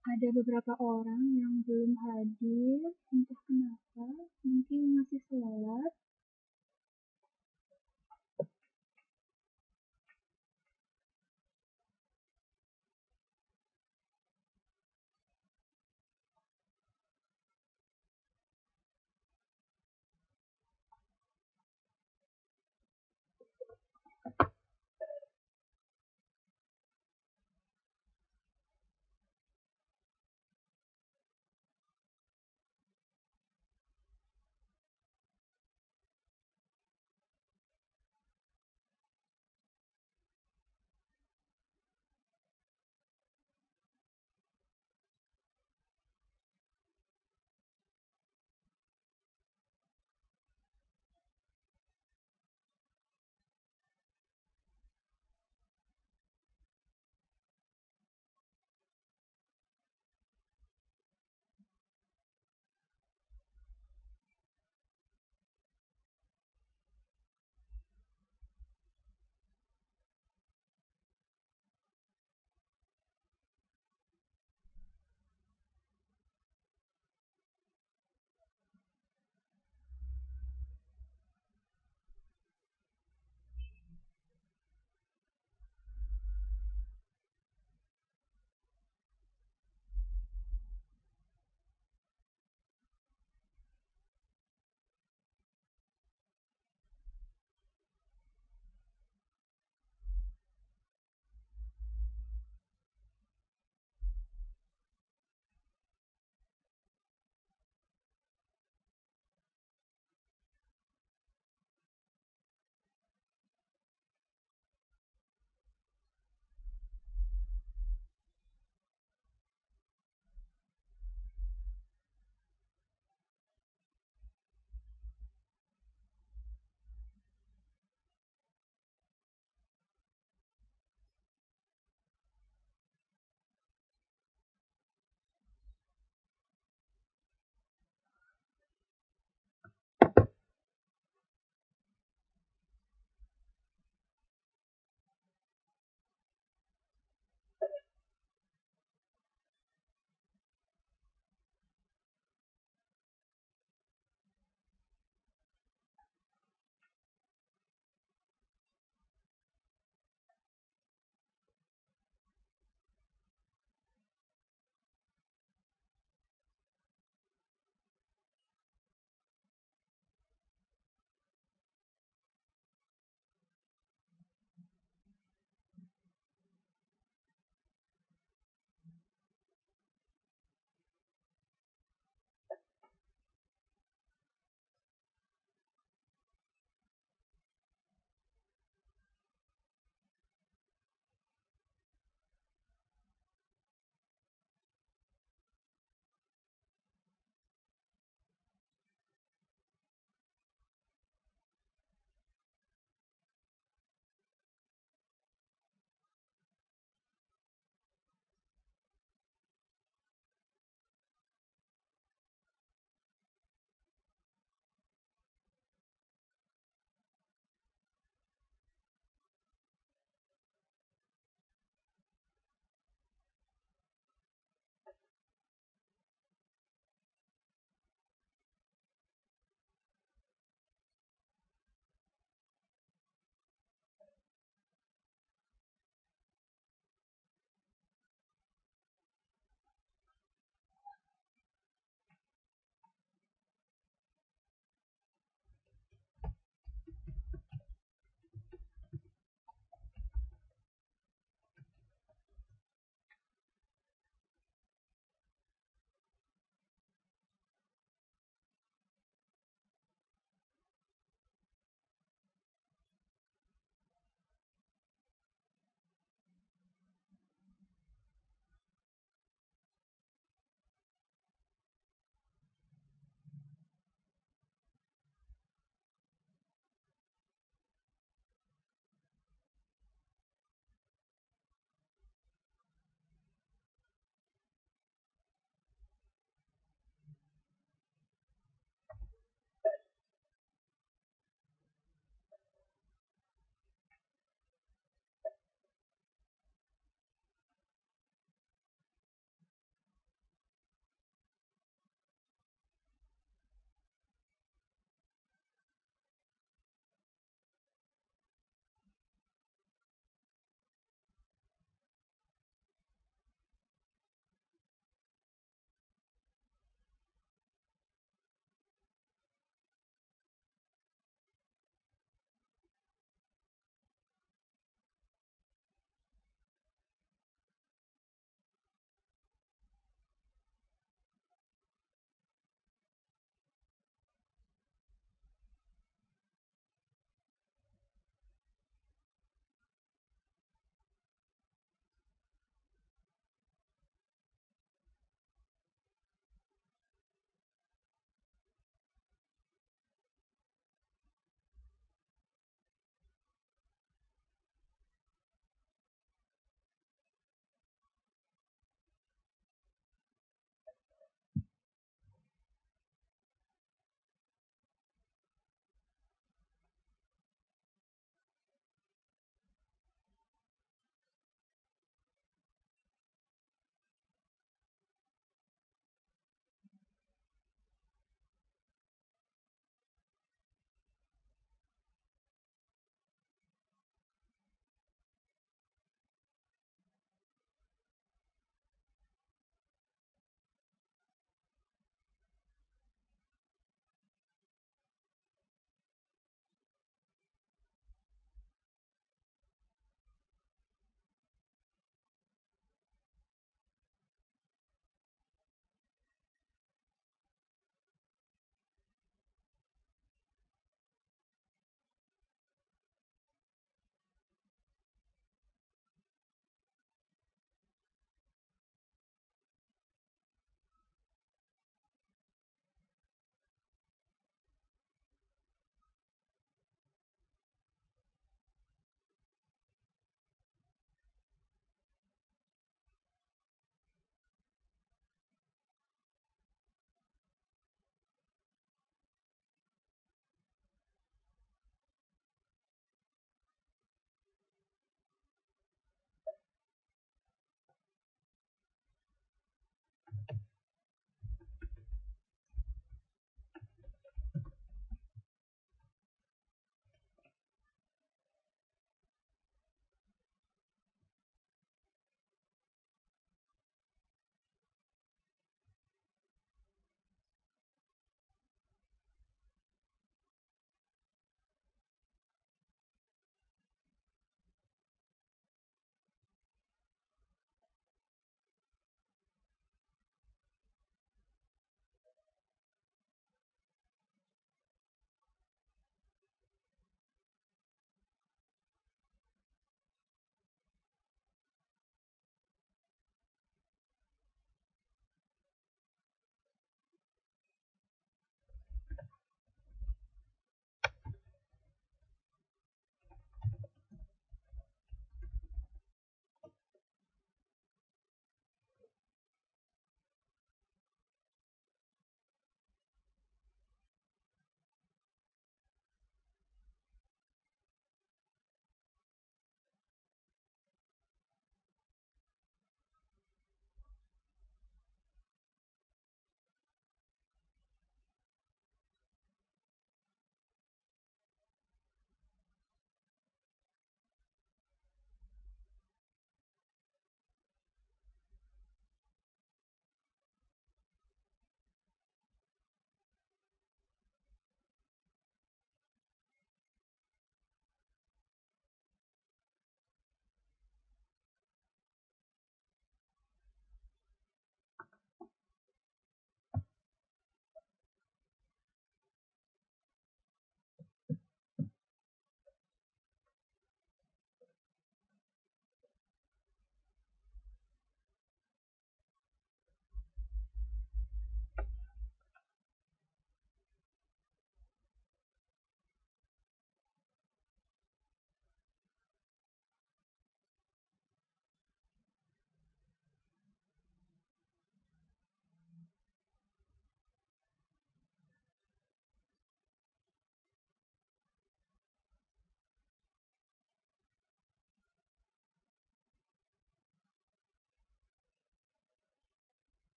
Ada beberapa orang yang belum hadir, entah kenapa, mungkin masih sholat.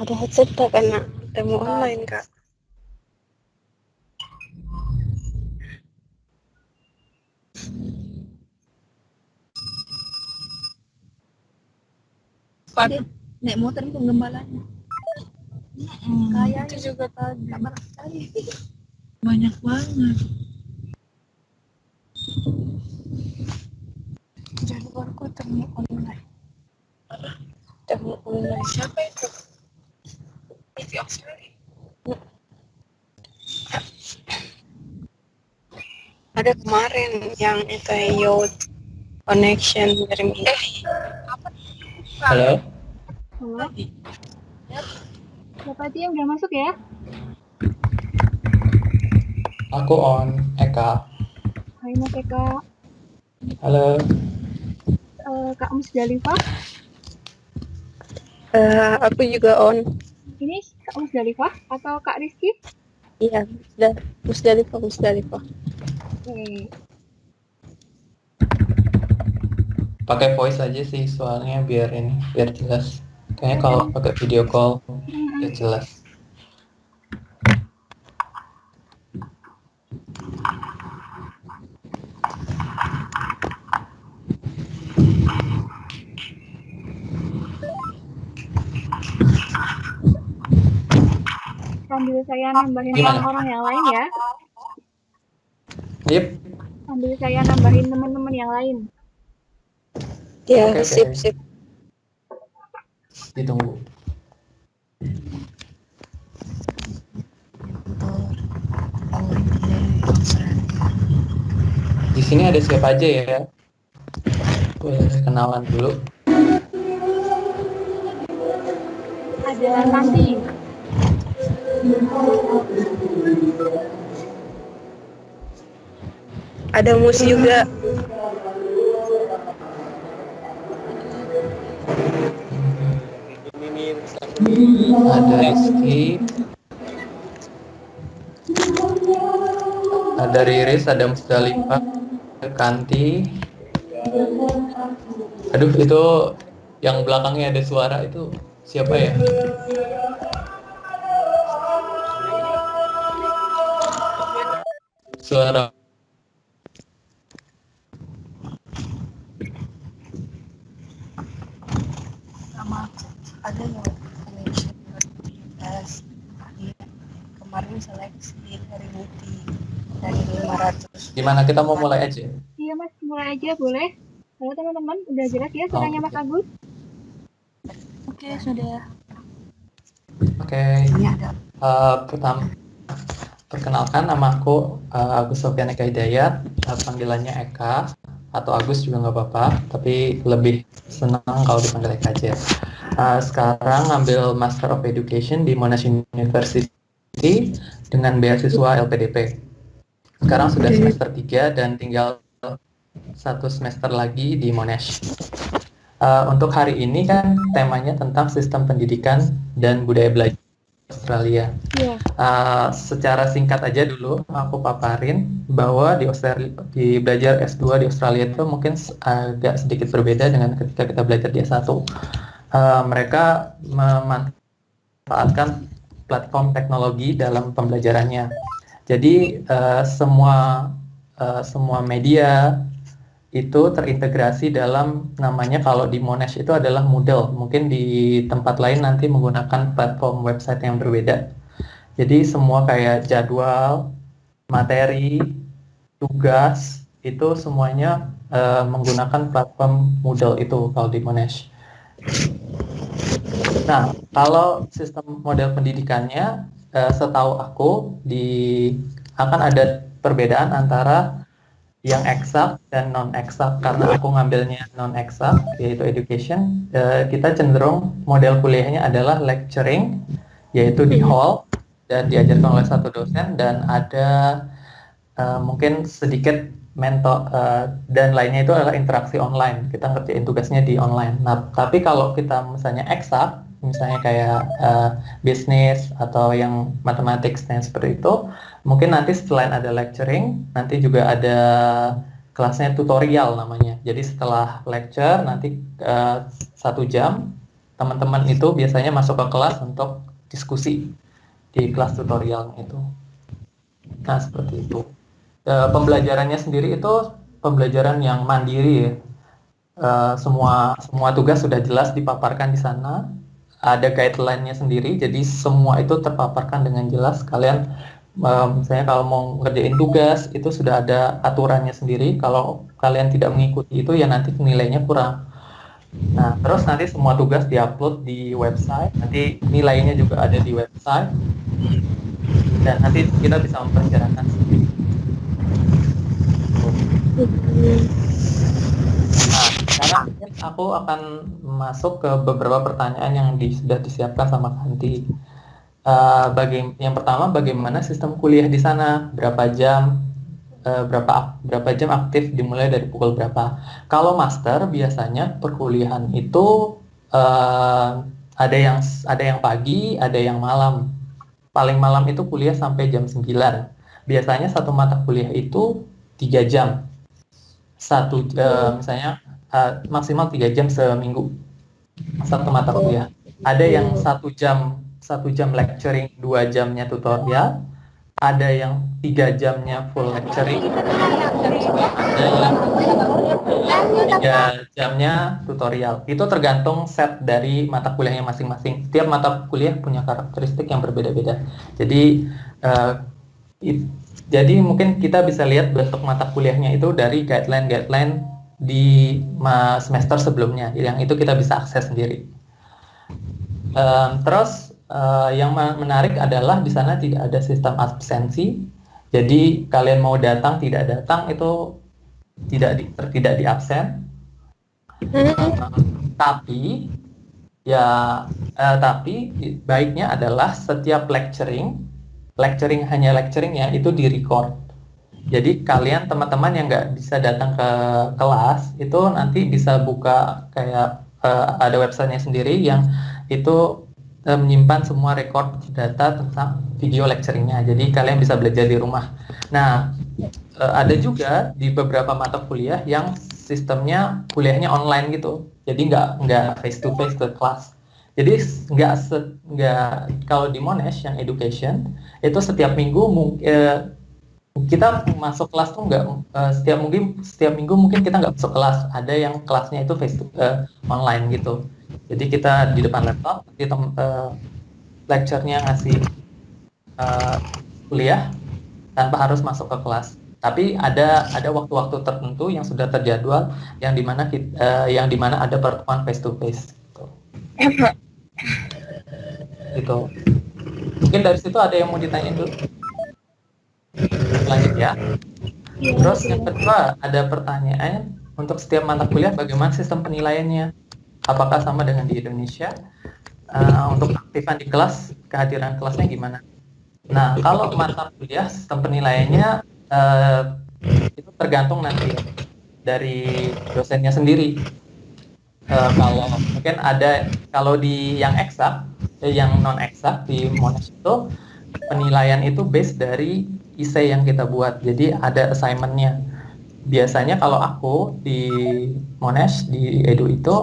Ada headset tak kena demo online, Kak? Pada naik motor itu gembalanya. Kayaknya Itu juga tadi. banyak sekali. Banyak banget. Jadwalku temu online. Temu online. Siapa itu? Itu Oxford. Ada kemarin yang itu youth connection dari Halo, Halo? Bapak Tia udah masuk ya? aku on Eka. Hai Mas Eka. Halo, Kak Musdalifah. aku juga on. Ini Kak Musdalifah atau Kak Rizky? Iya, Musdalifah. Oke. pakai voice aja sih soalnya biar jelas. Kayaknya kalau pakai video call ya jelas. Sambil saya nambahin Gimana? orang-orang yang lain ya. Yep. Sambil saya nambahin teman-teman yang lain. Ya, Oke. sip. Ditunggu. Di sini ada siapa aja ya? Boleh kenalan dulu. Ada Tanti. Ada Mus juga. Ada Rizky. Ada Riris, ada Musdalifah, ada Kanti. Aduh, itu yang belakangnya ada suara itu siapa ya? Suara Sama ada yang connection tes. Kemarin seleksi dari Buti dari 500. gimana, kita mau mulai aja? Iya Mas, mulai aja boleh. Halo teman-teman, udah jelas ya suaranya Mas Agus? Oke, sudah. Oke. Ini ada. Pertama, perkenalkan, nama aku Agus Sofyan Eka Hidayat, panggilannya Eka atau Agus juga nggak apa-apa, tapi lebih senang kalau dipanggil Eka aja. Sekarang ngambil Master of Education di Monash University dengan beasiswa LPDP. Sekarang sudah semester 3 dan tinggal 1 semester lagi di Monash. Untuk hari ini kan temanya tentang sistem pendidikan dan budaya belajar Australia. Iya. Secara singkat aja dulu aku paparin bahwa di belajar S2 di Australia itu mungkin agak sedikit berbeda dengan ketika kita belajar di S1. Mereka memanfaatkan platform teknologi dalam pembelajarannya. Jadi semua media itu terintegrasi dalam, namanya kalau di Monash itu adalah Moodle. Mungkin di tempat lain nanti menggunakan platform website yang berbeda. Jadi semua kayak jadwal, materi, tugas, itu semuanya menggunakan platform Moodle itu kalau di Monash. Nah, kalau sistem model pendidikannya, setahu aku akan ada perbedaan antara yang eksak dan non-eksak. Karena aku ngambilnya non-eksak, yaitu education, kita cenderung model kuliahnya adalah lecturing, yaitu di hall dan diajarkan oleh satu dosen, dan ada mungkin sedikit mentor, dan lainnya itu adalah interaksi online. Kita ngerjain tugasnya di online. Nah, tapi kalau kita misalnya eksak, misalnya kayak bisnis atau yang matematik dan seperti itu, mungkin nanti selain ada lecturing, nanti juga ada kelasnya tutorial namanya. Jadi setelah lecture nanti 1 jam, teman-teman itu biasanya masuk ke kelas untuk diskusi di kelas tutorial itu. Nah, seperti itu. Pembelajarannya sendiri itu pembelajaran yang mandiri ya. Semua tugas sudah jelas dipaparkan di sana. Ada guideline-nya sendiri, jadi semua itu terpaparkan dengan jelas. Kalian misalnya kalau mau ngerjain tugas itu sudah ada aturannya sendiri. Kalau kalian tidak mengikuti itu ya nanti nilainya kurang. Nah, terus nanti semua tugas diupload di website, nanti nilainya juga ada di website, dan nanti kita bisa memperkirakan sendiri. Nah, sekarang mungkin aku akan masuk ke beberapa pertanyaan yang sudah disiapkan sama Kanti. Yang pertama, bagaimana sistem kuliah di sana? Berapa jam? Berapa jam aktif, dimulai dari pukul berapa? Kalau master biasanya perkuliahan itu ada yang pagi, ada yang malam. Paling malam itu kuliah sampai jam 9. Biasanya satu mata kuliah itu 3 jam. Misalnya maksimal 3 jam seminggu satu mata kuliah. Ada yang 1 jam lecturing, 2 jamnya tutorial, ada yang 3 jamnya full lecturing, ada yang 3 jamnya tutorial. Itu tergantung set dari mata kuliahnya masing-masing. Setiap mata kuliah punya karakteristik yang berbeda-beda. Jadi mungkin kita bisa lihat bentuk mata kuliahnya itu dari guideline di semester sebelumnya. Yang itu kita bisa akses sendiri. Terus yang menarik adalah di sana tidak ada sistem absensi. Jadi kalian mau datang tidak datang itu tidak di absen. Tapi baiknya adalah setiap lecturing hanya lecturingnya itu di record. Jadi kalian teman-teman yang nggak bisa datang ke kelas itu nanti bisa buka kayak ada websitenya sendiri yang itu menyimpan semua record data tentang video lecturingnya. Jadi kalian bisa belajar di rumah. Nah, ada juga di beberapa mata kuliah yang sistemnya kuliahnya online gitu. Jadi nggak face to face ke kelas. Jadi nggak kalau di Monash yang education itu setiap minggu kita masuk kelas tuh nggak setiap minggu mungkin kita nggak masuk kelas. Ada yang kelasnya itu face to online gitu. Jadi kita di depan laptop, lecture-nya ngasih kuliah tanpa harus masuk ke kelas. Tapi ada waktu-waktu tertentu yang sudah terjadwal yang dimana ada pertemuan face to face. Gitu. Mungkin dari situ ada yang mau ditanyain dulu. Lanjut ya. Terus yang kedua ada pertanyaan untuk setiap mata kuliah bagaimana sistem penilaiannya. apakah sama dengan di Indonesia? Untuk aktifan di kelas, kehadiran kelasnya gimana? Nah, kalau mata kuliah sistem penilaiannya itu tergantung nanti dari dosennya sendiri. Kalau mungkin ada, kalau di yang eksak, yang non eksak di Monash itu penilaian itu base dari essay yang kita buat. Jadi ada assignment-nya. Biasanya kalau aku di Monash di Edu itu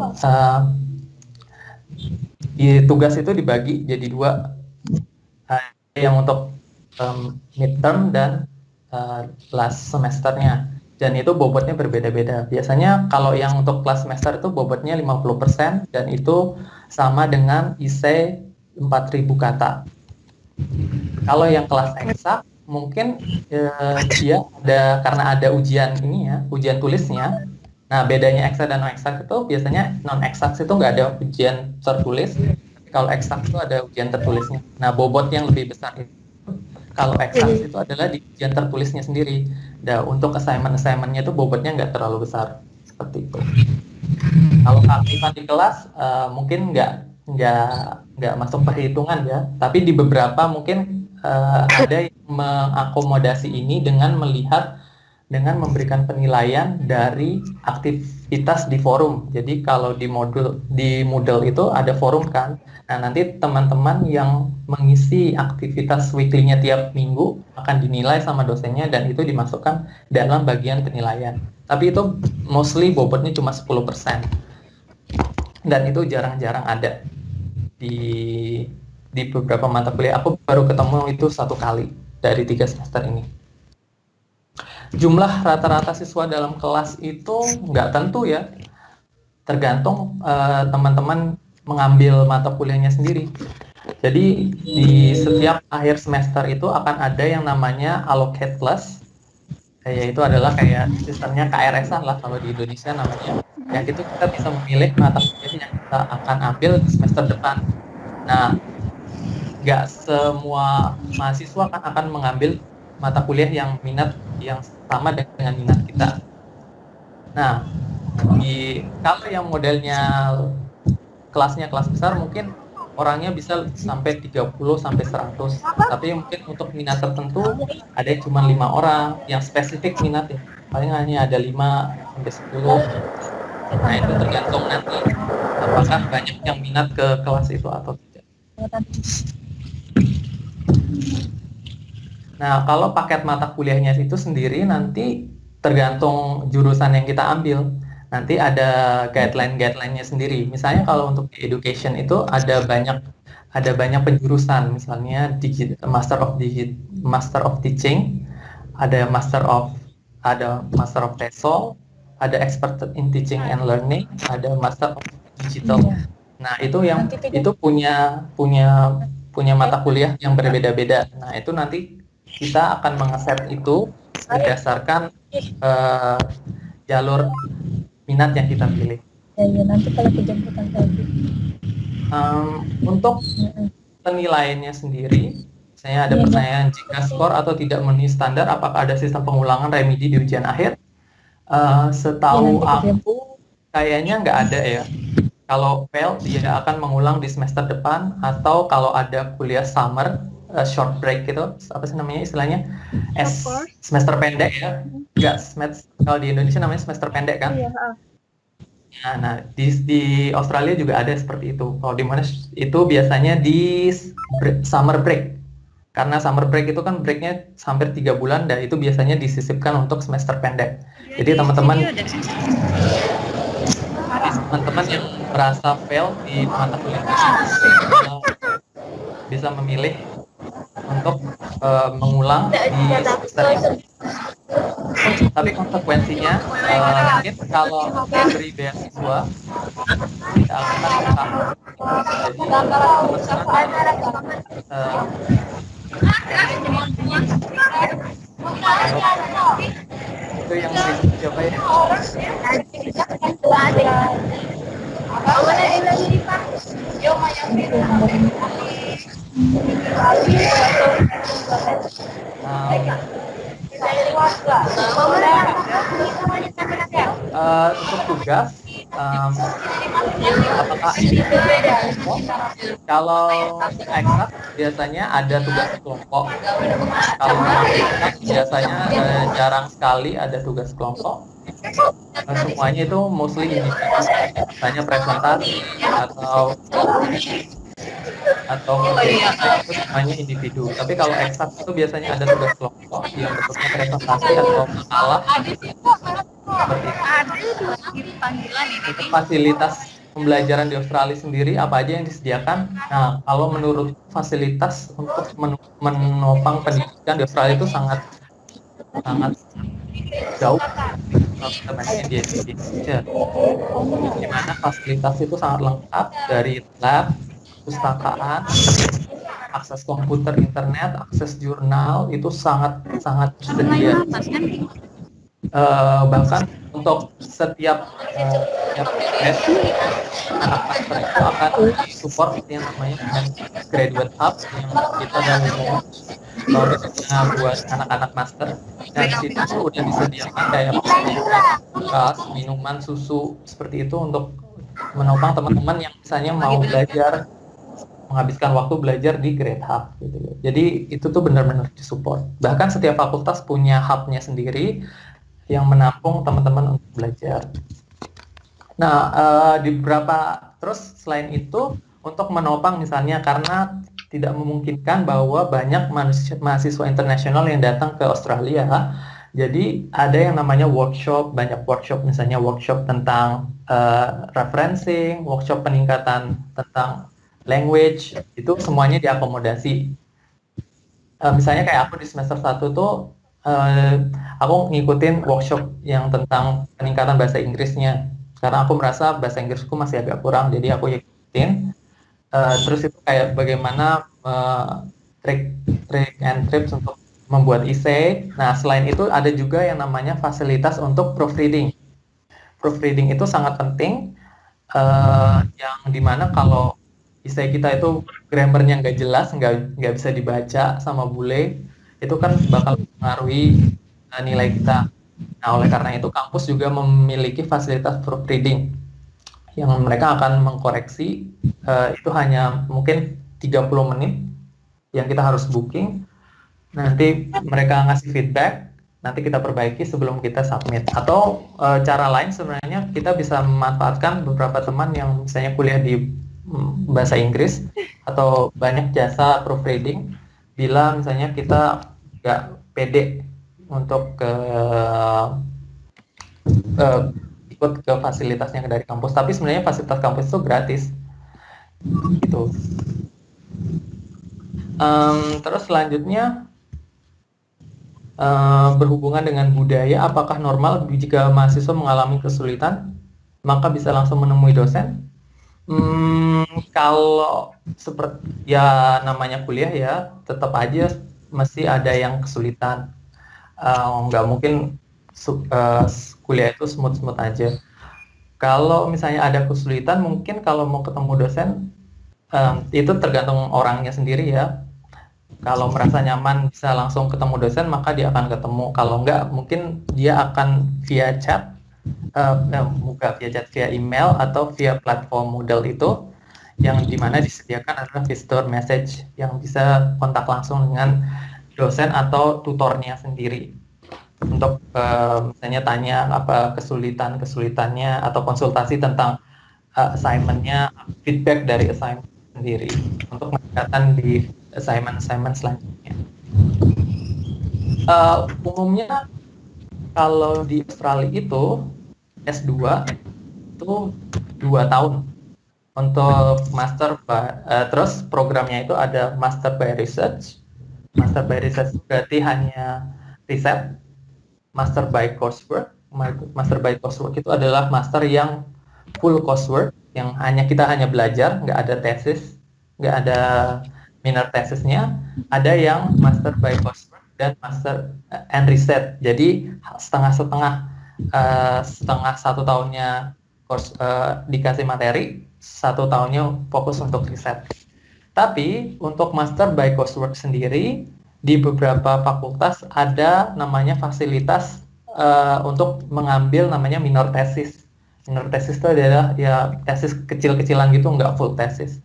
tugas itu dibagi jadi 2, yang untuk midterm dan last semesternya, dan itu bobotnya berbeda-beda. Biasanya kalau yang untuk kelas semester itu bobotnya 50% dan itu sama dengan essay 4.000 kata. Kalau yang kelas eksak mungkin dia ada, karena ada ujian ini ya, ujian tulisnya. Nah, bedanya eksak dan non eksak itu biasanya non eksak itu nggak ada ujian tertulis, kalau eksak itu ada ujian tertulisnya. Nah, bobot yang lebih besar itu kalau eksak itu adalah di ujian tertulisnya sendiri. Nah, untuk assignment-nya itu bobotnya nggak terlalu besar, seperti itu. Kalau keaktifan di kelas mungkin nggak masuk perhitungan ya, tapi di beberapa mungkin ada yang mengakomodasi ini dengan memberikan penilaian dari aktivitas di forum. Jadi kalau di Moodle itu ada forum kan. Nah, nanti teman-teman yang mengisi aktivitas weekly-nya tiap minggu akan dinilai sama dosennya dan itu dimasukkan dalam bagian penilaian. Tapi itu mostly bobotnya cuma 10%. Dan itu jarang-jarang ada di beberapa mata kuliah. Aku baru ketemu itu 1 kali dari 3 semester ini. Jumlah rata-rata siswa dalam kelas itu nggak tentu ya, tergantung teman-teman mengambil mata kuliahnya sendiri. Jadi di setiap akhir semester itu akan ada yang namanya allocate class, yaitu adalah kayak sistemnya KRS-an lah kalau di Indonesia namanya. Yang itu kita bisa memilih mata kuliah yang kita akan ambil di semester depan. Nah, nggak semua mahasiswa akan mengambil mata kuliah yang sama dengan minat kita. Nah, kalau yang modelnya kelasnya kelas besar mungkin orangnya bisa sampai 30 sampai 100. Tapi mungkin untuk minat tertentu ada yang cuma 5 orang yang spesifik minatnya. Paling hanya ada 5 sampai 10. Nah, itu tergantung nanti apakah banyak yang minat ke kelas itu atau tidak. Nah, kalau paket mata kuliahnya itu sendiri nanti tergantung jurusan yang kita ambil. Nanti ada guideline-nya sendiri. Misalnya kalau untuk education itu ada banyak penjurusan. Misalnya Master of Teaching, ada Master of TESOL, ada Expert in Teaching and Learning, ada Master of Digital. Nah, itu punya mata kuliah yang berbeda-beda. Nah, itu nanti kita akan mengeset itu berdasarkan jalur minat yang kita pilih. Ya, nanti kalau kejemputan tadi. Untuk penilaiannya sendiri, saya ada pertanyaan, jika skor atau tidak memenuhi standar, apakah ada sistem pengulangan remedi di ujian akhir? Setahu aku, kayaknya nggak ada ya. Kalau fail, dia akan mengulang di semester depan, atau kalau ada kuliah summer, short break gitu, apa sih namanya istilahnya? Semester pendek ya. Enggak, kalau di Indonesia namanya semester pendek kan? Iya. Nah, di Australia juga ada seperti itu. Kalau di mana itu biasanya di summer break. Karena summer break itu kan breaknya hampir 3 bulan, dan itu biasanya disisipkan untuk semester pendek. Jadi teman-teman yang merasa fail di mata kuliah bisa memilih untuk mengulang di semester ini. Tapi konsekuensinya mungkin kalau diberi beasiswa tidak akan utama. Jadi itu yang bisa dicoba ya. Untuk tugas apakah kalau eksak biasanya ada tugas kelompok. Kalau eksak biasanya jarang sekali ada tugas kelompok. Semuanya itu mostly individu, misalnya presentasi atau itu semuanya individu. Tapi kalau eksak itu biasanya ada tugas kelompok yang bentuknya presentasi atau makalah seperti itu. Untuk fasilitas pembelajaran di Australia sendiri apa aja yang disediakan? Nah, kalau menurut fasilitas untuk menopang pendidikan di Australia itu sangat jauh teman-temannya di Indonesia. Di mana fasilitas itu sangat lengkap dari lab, perpustakaan, akses komputer, internet, akses jurnal itu sangat tersedia. Bahkan untuk setiap anak master itu akan support yang namanya graduate hub yang kita dan buat anak-anak master. Dan di situ udah disediakan kayak bekas, minuman, susu seperti itu untuk menopang teman-teman yang misalnya mau belajar, menghabiskan waktu belajar di Grade Hub gitu. Jadi itu tuh benar-benar disupport. Bahkan setiap fakultas punya hubnya sendiri yang menampung teman-teman untuk belajar. Nah, di beberapa terus selain itu untuk menopang misalnya karena tidak memungkinkan bahwa banyak mahasiswa internasional yang datang ke Australia. Jadi ada yang namanya workshop, banyak workshop misalnya workshop tentang referencing, workshop peningkatan tentang language, itu semuanya diakomodasi. Misalnya kayak aku di semester 1 tuh aku ngikutin workshop yang tentang peningkatan bahasa Inggrisnya karena aku merasa bahasa Inggrisku masih agak kurang, jadi aku ikutin. Terus itu kayak bagaimana trick and tips untuk membuat essay. Nah, selain itu ada juga yang namanya fasilitas untuk proofreading. Proofreading itu sangat penting, yang dimana kalau essay kita itu grammarnya nggak jelas, nggak bisa dibaca sama bule, itu kan bakal mempengaruhi nilai kita. Nah, oleh karena itu kampus juga memiliki fasilitas proofreading yang mereka akan mengkoreksi, itu hanya mungkin 30 menit yang kita harus booking. Nanti mereka ngasih feedback, nanti kita perbaiki sebelum kita submit. Atau cara lain sebenarnya kita bisa memanfaatkan beberapa teman yang misalnya kuliah di bahasa Inggris atau banyak jasa proofreading bila misalnya kita nggak pede untuk ikut ke fasilitasnya dari kampus, tapi sebenarnya fasilitas kampus itu gratis gitu. Terus selanjutnya berhubungan dengan budaya, apakah normal jika mahasiswa mengalami kesulitan maka bisa langsung menemui dosen? Kalau seperti ya namanya kuliah ya, tetap aja mesti ada yang kesulitan. Nggak mungkin kuliah itu smooth aja. Kalau misalnya ada kesulitan, mungkin kalau mau ketemu dosen, itu tergantung orangnya sendiri ya. Kalau merasa nyaman bisa langsung ketemu dosen, maka dia akan ketemu. Kalau enggak, mungkin dia akan via chat, via email atau via platform Moodle itu, yang dimana disediakan adalah visitor message yang bisa kontak langsung dengan dosen atau tutornya sendiri untuk misalnya tanya apa kesulitannya atau konsultasi tentang assignment-nya, feedback dari assignment sendiri untuk meningkatkan di assignment selanjutnya. Umumnya kalau di Australia itu S2 itu 2 tahun untuk master, terus programnya itu ada master by research. Master by research berarti hanya riset. Master by coursework. Master by coursework itu adalah master yang full coursework, yang kita hanya belajar, nggak ada tesis, nggak ada minor tesisnya. Ada yang master by coursework dan master and research. Jadi setengah 1 tahunnya dikasih materi, 1 tahunnya fokus untuk riset. Tapi untuk master by coursework sendiri di beberapa fakultas ada namanya fasilitas untuk mengambil namanya minor tesis. Minor tesis itu adalah ya tesis kecil-kecilan gitu, nggak full tesis.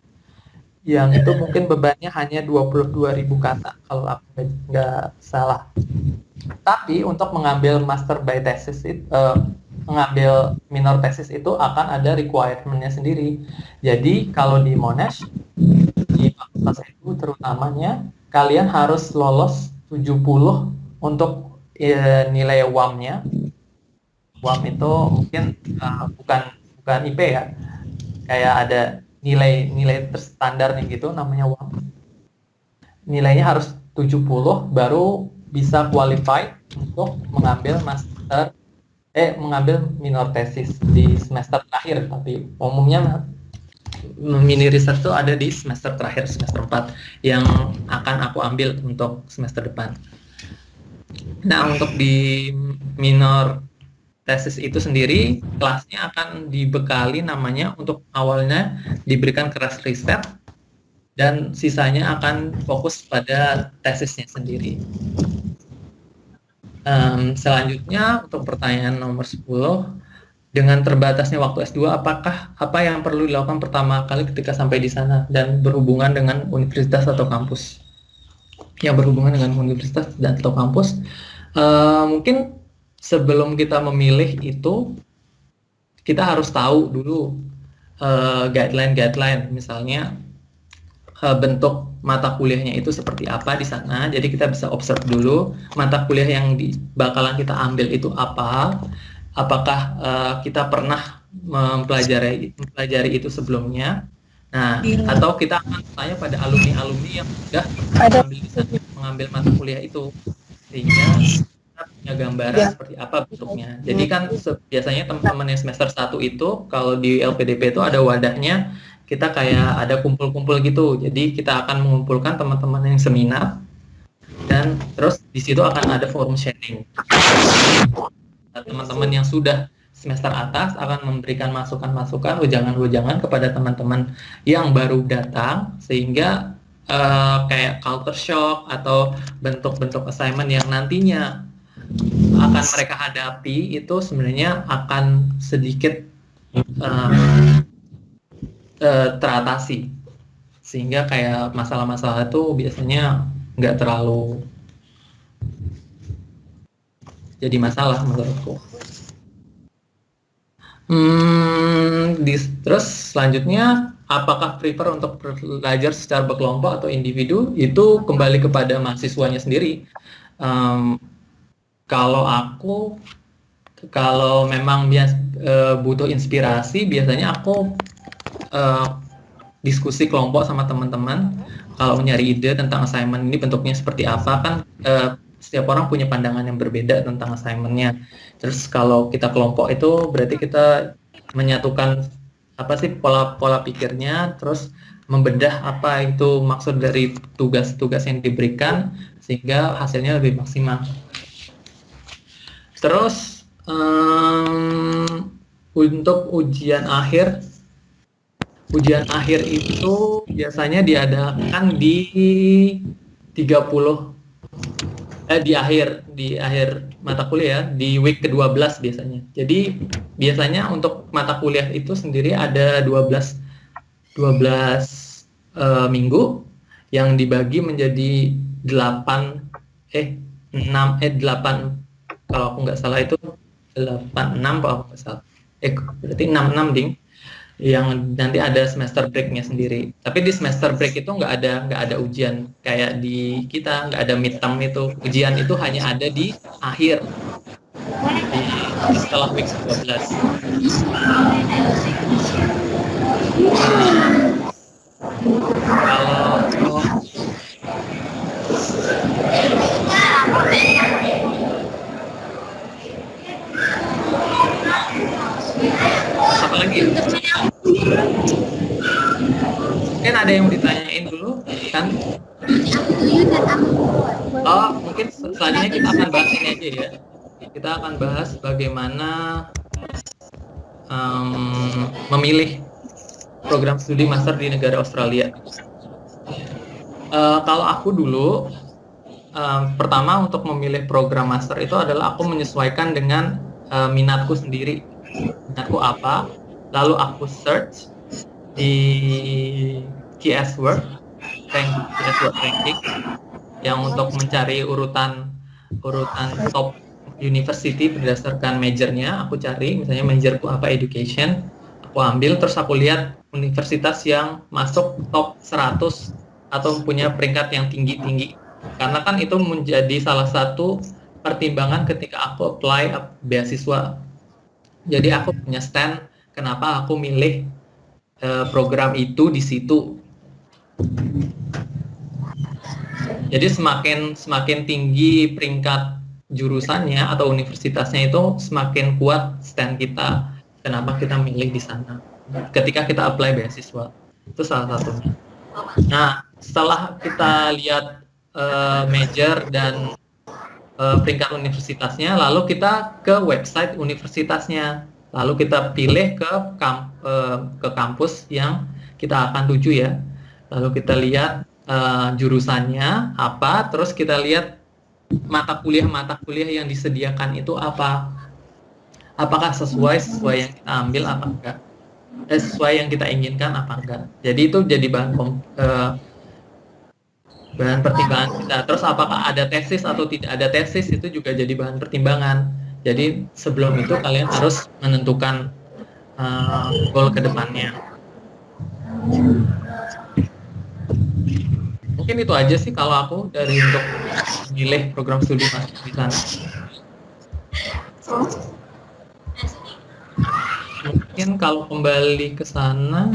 Yang itu mungkin bebannya hanya 22.000 kata kalau aku nggak salah. Tapi untuk mengambil master by thesis mengambil minor thesis itu akan ada requirement-nya sendiri. Jadi kalau di Monash, di fakultas itu terutamanya kalian harus lolos 70 untuk nilai WAM-nya. WAM itu mungkin bukan IP ya, kayak ada nilai terstandarnya gitu, namanya WAM. Nilainya harus 70 baru bisa qualify untuk mengambil mengambil minor thesis di semester terakhir. Tapi umumnya mini research itu ada di semester terakhir, semester 4 yang akan aku ambil untuk semester depan. Nah, untuk di minor tesis itu sendiri, kelasnya akan dibekali namanya untuk awalnya diberikan kelas riset dan sisanya akan fokus pada tesisnya sendiri. Selanjutnya untuk pertanyaan nomor 10, dengan terbatasnya waktu S2, apa yang perlu dilakukan pertama kali ketika sampai di sana dan berhubungan dengan universitas atau kampus? Yang berhubungan dengan universitas dan atau kampus, mungkin sebelum kita memilih itu, kita harus tahu dulu guideline, misalnya bentuk mata kuliahnya itu seperti apa di sana. Jadi kita bisa observe dulu mata kuliah yang bakalan kita ambil itu apa. Apakah kita pernah mempelajari itu sebelumnya. Nah, atau kita akan tanya pada alumni yang sudah mengambil mata kuliah itu, sehingga kita punya gambaran seperti apa bentuknya. Jadi kan biasanya teman-teman yang semester 1 itu kalau di LPDP itu ada wadahnya, kita kayak ada kumpul-kumpul gitu. Jadi kita akan mengumpulkan teman-teman yang seminar dan terus di situ akan ada forum sharing. Teman-teman yang sudah semester atas akan memberikan masukan-masukan, wejangan-wejangan kepada teman-teman yang baru datang, sehingga kayak culture shock atau bentuk-bentuk assignment yang nantinya akan mereka hadapi itu sebenarnya akan sedikit teratasi, sehingga kayak masalah-masalah itu biasanya nggak terlalu jadi masalah menurutku. Terus selanjutnya, apakah prefer untuk belajar secara berkelompok atau individu? Itu kembali kepada mahasiswanya sendiri. Kalau memang butuh inspirasi, biasanya aku diskusi kelompok sama teman-teman. Kalau nyari ide tentang assignment ini bentuknya seperti apa, kan setiap orang punya pandangan yang berbeda tentang assignment-nya. Terus kalau kita kelompok itu berarti kita menyatukan apa sih pola pikirnya, terus membedah apa itu maksud dari tugas-tugas yang diberikan sehingga hasilnya lebih maksimal. Terus untuk ujian akhir itu biasanya diadakan di 30 di akhir mata kuliah, di week ke-12 biasanya. Jadi biasanya untuk mata kuliah itu sendiri ada 12 minggu yang dibagi menjadi 8 kalau aku nggak salah itu 86 kalau aku nggak salah. Berarti 66 ding. Yang nanti ada semester break-nya sendiri. Tapi di semester break itu nggak ada ujian kayak di kita, nggak ada midterm itu. Ujian itu hanya ada di akhir, setelah week 12. Apa lagi? Mungkin ada yang ditanyain dulu kan? Mungkin selanjutnya kita akan bahas ini aja ya. Kita akan bahas bagaimana memilih program studi master di negara Australia. Kalau aku dulu, pertama untuk memilih program master itu adalah aku menyesuaikan dengan minatku sendiri. minatku apa, lalu aku search di keyword ranking yang untuk mencari urutan top university berdasarkan majornya. Aku cari misalnya majorku apa, education, aku ambil, terus aku lihat universitas yang masuk top 100 atau punya peringkat yang tinggi-tinggi, karena kan itu menjadi salah satu pertimbangan ketika aku apply beasiswa. Jadi aku punya stand kenapa aku milih program itu di situ. Jadi semakin tinggi peringkat jurusannya atau universitasnya, itu semakin kuat stand kita kenapa kita milih di sana ketika kita apply beasiswa. Itu salah satunya. Nah, setelah kita lihat major dan peringkat universitasnya, lalu kita ke website universitasnya, lalu kita pilih ke kampus yang kita akan tuju ya. Lalu kita lihat jurusannya apa, terus kita lihat mata kuliah yang disediakan itu apa, apakah sesuai yang kita ambil apa enggak, sesuai yang kita inginkan apa enggak. Jadi itu jadi bahan pertimbangan kita. Terus apakah ada tesis atau tidak ada tesis, itu juga jadi bahan pertimbangan. Jadi sebelum itu kalian harus menentukan goal ke depannya. Mungkin itu aja sih kalau aku dari untuk memilih program studi di sana. Mungkin kalau kembali ke sana.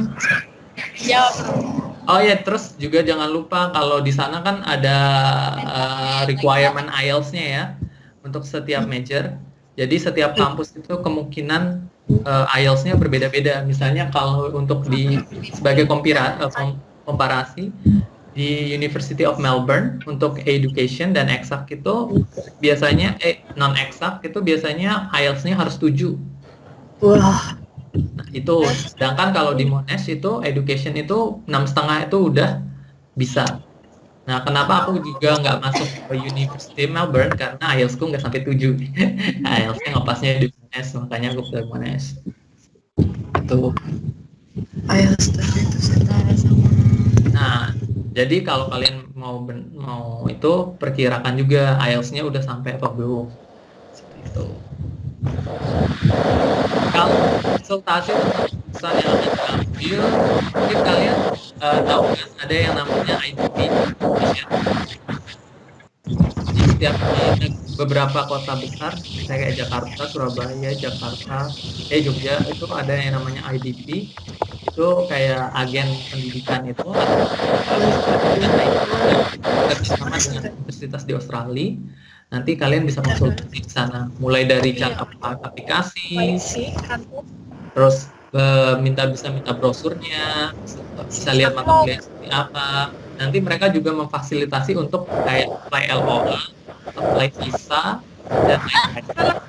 Oh ya, terus juga jangan lupa kalau di sana kan ada requirement IELTS-nya ya untuk setiap major. Jadi setiap kampus itu kemungkinan IELTS-nya berbeda-beda. Misalnya kalau untuk sebagai komparasi di University of Melbourne untuk education dan exact itu biasanya non exact itu biasanya IELTS-nya harus 7. Wah. Nah, itu. Sedangkan kalau di Monash itu education itu 6,5 itu udah bisa. Nah, kenapa aku juga nggak masuk ke University of Melbourne, karena IELTS-ku nggak sampai 7. IELTS-nya ngepasnya di Monash, makanya aku ke Monash. Itu. IELTS itu setara sama. Nah, jadi kalau kalian mau itu perkirakan juga IELTS-nya udah sampai apa belum. Seperti itu. Kalau konsultasi perusahaan yang akan diambil, mungkin kalian tahu kan ada yang namanya IDP. Di setiap beberapa kota besar, kayak Jakarta, Surabaya, Jogja, itu ada yang namanya IDP. Itu kayak agen pendidikan itu bersama dengan universitas di Australia. Nanti kalian bisa konsultasi di sana, mulai dari cara aplikasi, terus bisa minta brosurnya, bisa lihat mata kuliah seperti apa. Nanti mereka juga memfasilitasi untuk kayak apply LOA, apply visa, dan lain-lain.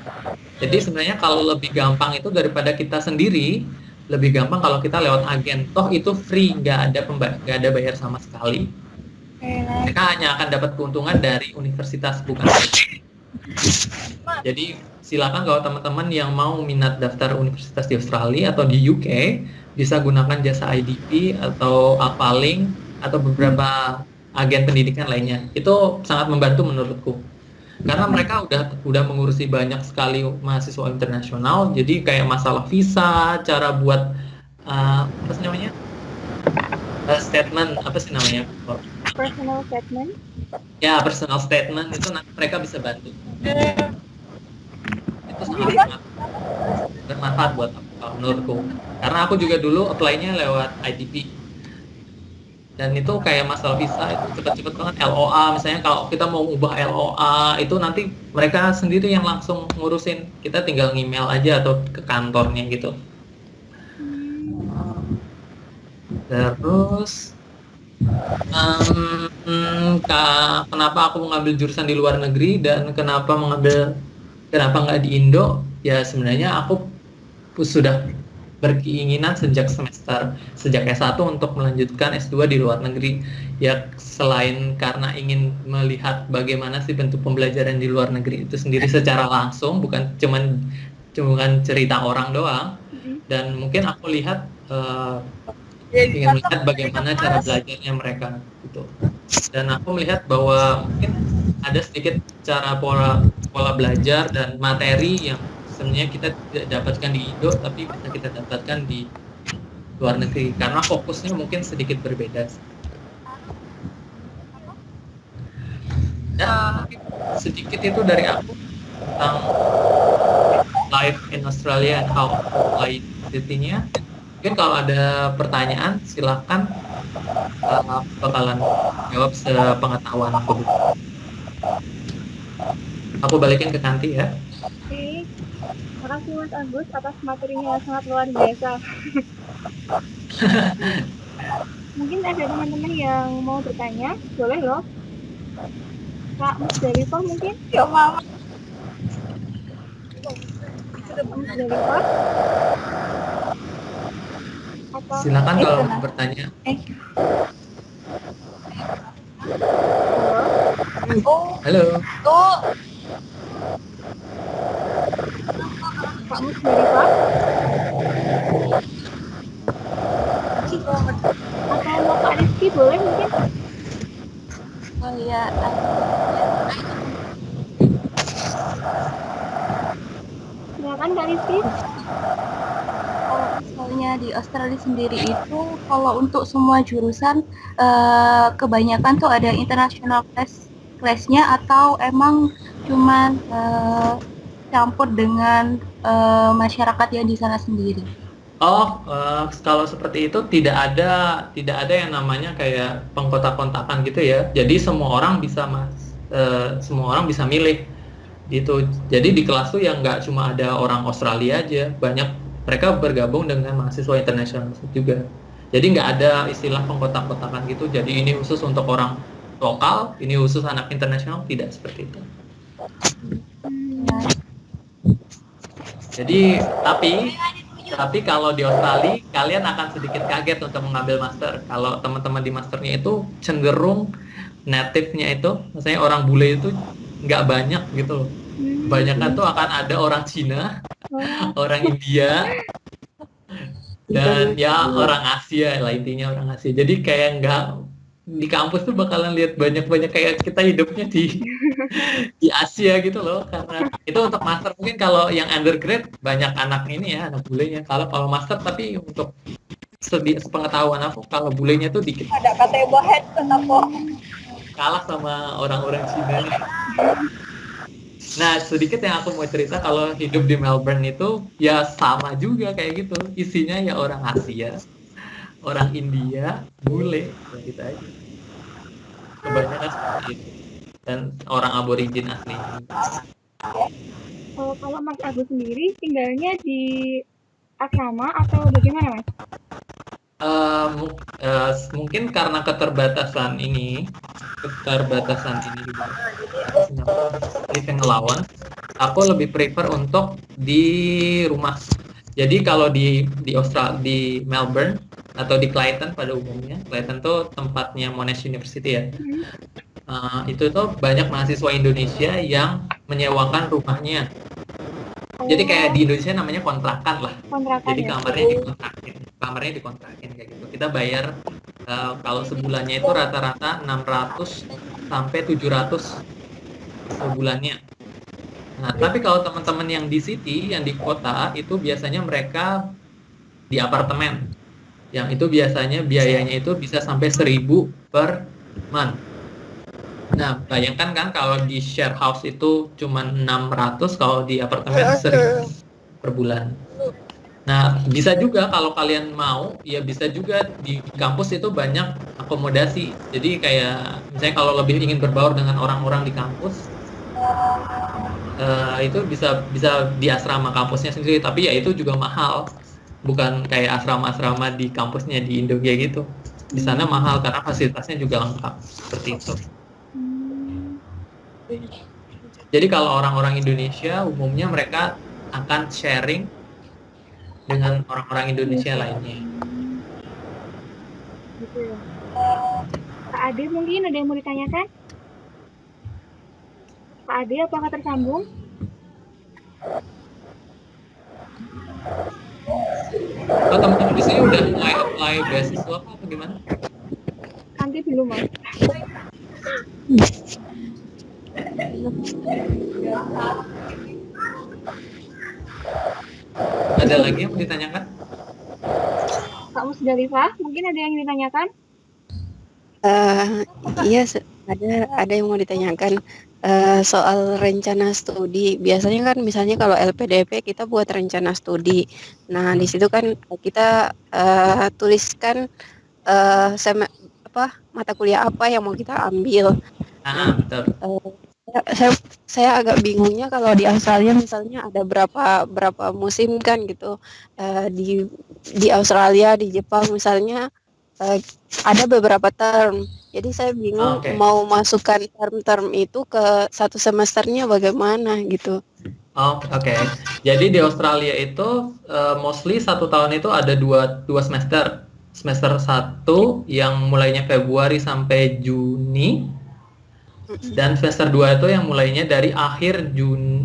Jadi sebenarnya kalau lebih gampang itu daripada kita sendiri, lebih gampang kalau kita lewat agen. Toh itu free, nggak ada bayar sama sekali. Mereka hanya akan dapat keuntungan dari universitas, bukan. Jadi silakan kalau teman-teman yang mau minat daftar universitas di Australia atau di UK, bisa gunakan jasa IDP atau Alphalink atau beberapa agen pendidikan lainnya. Itu sangat membantu menurutku. Karena mereka udah mengurusi banyak sekali mahasiswa internasional, jadi kayak masalah visa, cara buat apa sih namanya? Statement, apa sih namanya? Personal statement. Ya, personal statement itu nanti mereka bisa bantu. Itu sangat bermanfaat buat aku, menurutku. Karena aku juga dulu apply-nya lewat IDP. Dan itu kayak masalah visa itu cepet-cepet banget. LOA misalnya, kalau kita mau ubah LOA itu nanti mereka sendiri yang langsung ngurusin. Kita tinggal email aja atau ke kantornya gitu. Terus kenapa aku mengambil jurusan di luar negeri dan kenapa nggak di Indo? Ya sebenarnya aku sudah berkeinginan sejak S1 untuk melanjutkan S2 di luar negeri. Ya selain karena ingin melihat bagaimana sih bentuk pembelajaran di luar negeri itu sendiri secara langsung, bukan cuman cerita orang doang, dan mungkin aku lihat ingin melihat bagaimana cara belajarnya mereka gitu. Dan aku melihat bahwa mungkin ada sedikit cara pola belajar dan materi yang sebenarnya kita tidak dapatkan di Indo tapi bisa kita dapatkan di luar negeri karena fokusnya mungkin sedikit berbeda. Dan sedikit itu dari aku tentang life in Australia and how to apply it-nya. Mungkin kalau ada pertanyaan silakan, bakalan jawab sepengetahuan aku. Aku balikin ke Kanti ya. Oke. Makasih Mas Agus atas materinya yang sangat luar biasa. Mungkin ada teman-teman yang mau bertanya, boleh loh. Kak Musdalifah mungkin? Ya mama. Kak Musdalifah? Silakan kalau mau bertanya. Halo. Kak Musdalifah? Atau mau Kak Rizky boleh mungkin? Oh iya. Silakan Kak Rizky. Misalnya di Australia sendiri itu kalau untuk semua jurusan kebanyakan tuh ada international class-nya atau emang cuman campur dengan masyarakat yang di sana sendiri? Kalau seperti itu tidak ada yang namanya kayak pengkotak-kontakan gitu ya. Jadi semua orang bisa milih gitu. Jadi di kelas tuh yang nggak cuma ada orang Australia aja, banyak mereka bergabung dengan mahasiswa internasional juga. Jadi nggak ada istilah pengkotak-kotakan gitu. Jadi ini khusus untuk orang lokal, ini khusus anak internasional, tidak seperti itu. Jadi tapi kalau di Australia kalian akan sedikit kaget untuk mengambil master. Kalau teman-teman di masternya itu cenderung native-nya itu, misalnya orang bule itu nggak banyak gitu loh. Kebanyakan tuh akan ada orang Cina, orang India, dan ya orang Asia lah, intinya orang Asia. Jadi kayak nggak di kampus tuh bakalan lihat banyak kayak kita hidupnya di Asia gitu loh, karena itu untuk master. Mungkin kalau yang undergrad banyak anak ini ya, anak bulenya. Kalau master, tapi untuk sepengetahuan aku, kalau bulenya tuh dikit. Ada kata bohet kenapa? Kalah sama orang-orang Cina. Nah, sedikit yang aku mau cerita, kalau hidup di Melbourne itu ya sama juga kayak gitu. Isinya ya orang Asia, orang India, bule, gitu aja. Kebanyakan seperti itu. Dan orang aborigin asli. Kalau Mas Agus sendiri tinggalnya di asrama atau bagaimana Mas? Mungkin karena keterbatasan ini living allowance, aku lebih prefer untuk di rumah. Jadi kalau di Australia, di Melbourne atau di Clayton pada umumnya, Clayton tuh tempatnya Monash University ya. Itu tuh banyak mahasiswa Indonesia yang menyewakan rumahnya. Jadi kayak di Indonesia namanya kontrakan lah. Jadi kamarnya dikontrakin kayak gitu. Kita bayar kalau sebulannya itu rata-rata 600 sampai 700 sebulannya. Nah, tapi kalau teman-teman yang di city, yang di kota, itu biasanya mereka di apartemen. Yang itu biasanya biayanya itu bisa sampai 1.000 per month. Nah, bayangkan kan kalau di share house itu cuma 600, kalau di apartemen 1.000 per bulan. Nah, bisa juga kalau kalian mau, ya bisa juga di kampus itu banyak akomodasi. Jadi kayak misalnya kalau lebih ingin berbaur dengan orang-orang di kampus, itu bisa di asrama kampusnya sendiri. Tapi ya itu juga mahal, bukan kayak asrama-asrama di kampusnya di Indo gitu. Di sana mahal karena fasilitasnya juga lengkap seperti itu. Jadi kalau orang-orang Indonesia umumnya mereka akan sharing dengan orang-orang Indonesia lainnya. Gitu ya. Kak Ade mungkin ada yang mau ditanyakan? Kak Ade apakah tersambung? Oh, teman-teman di sini udah mulai apply beasiswa apa gimana? Nanti belum Mas. Ada lagi yang mau ditanyakan? Kak Musdalifah, mungkin ada yang ditanyakan? Iya, ada yang mau ditanyakan soal rencana studi. Biasanya kan misalnya kalau LPDP kita buat rencana studi. Nah, di situ kan kita tuliskan mata kuliah apa yang mau kita ambil. Betul. Saya agak bingungnya kalau di Australia misalnya ada berapa musim kan gitu. Di Australia, di Jepang misalnya ada beberapa term. Jadi saya bingung mau masukkan term-term itu ke satu semesternya bagaimana gitu. Oke. Jadi di Australia itu mostly 1 tahun itu ada dua semester. Semester 1 yang mulainya Februari sampai Juni, dan semester 2 itu yang mulainya dari akhir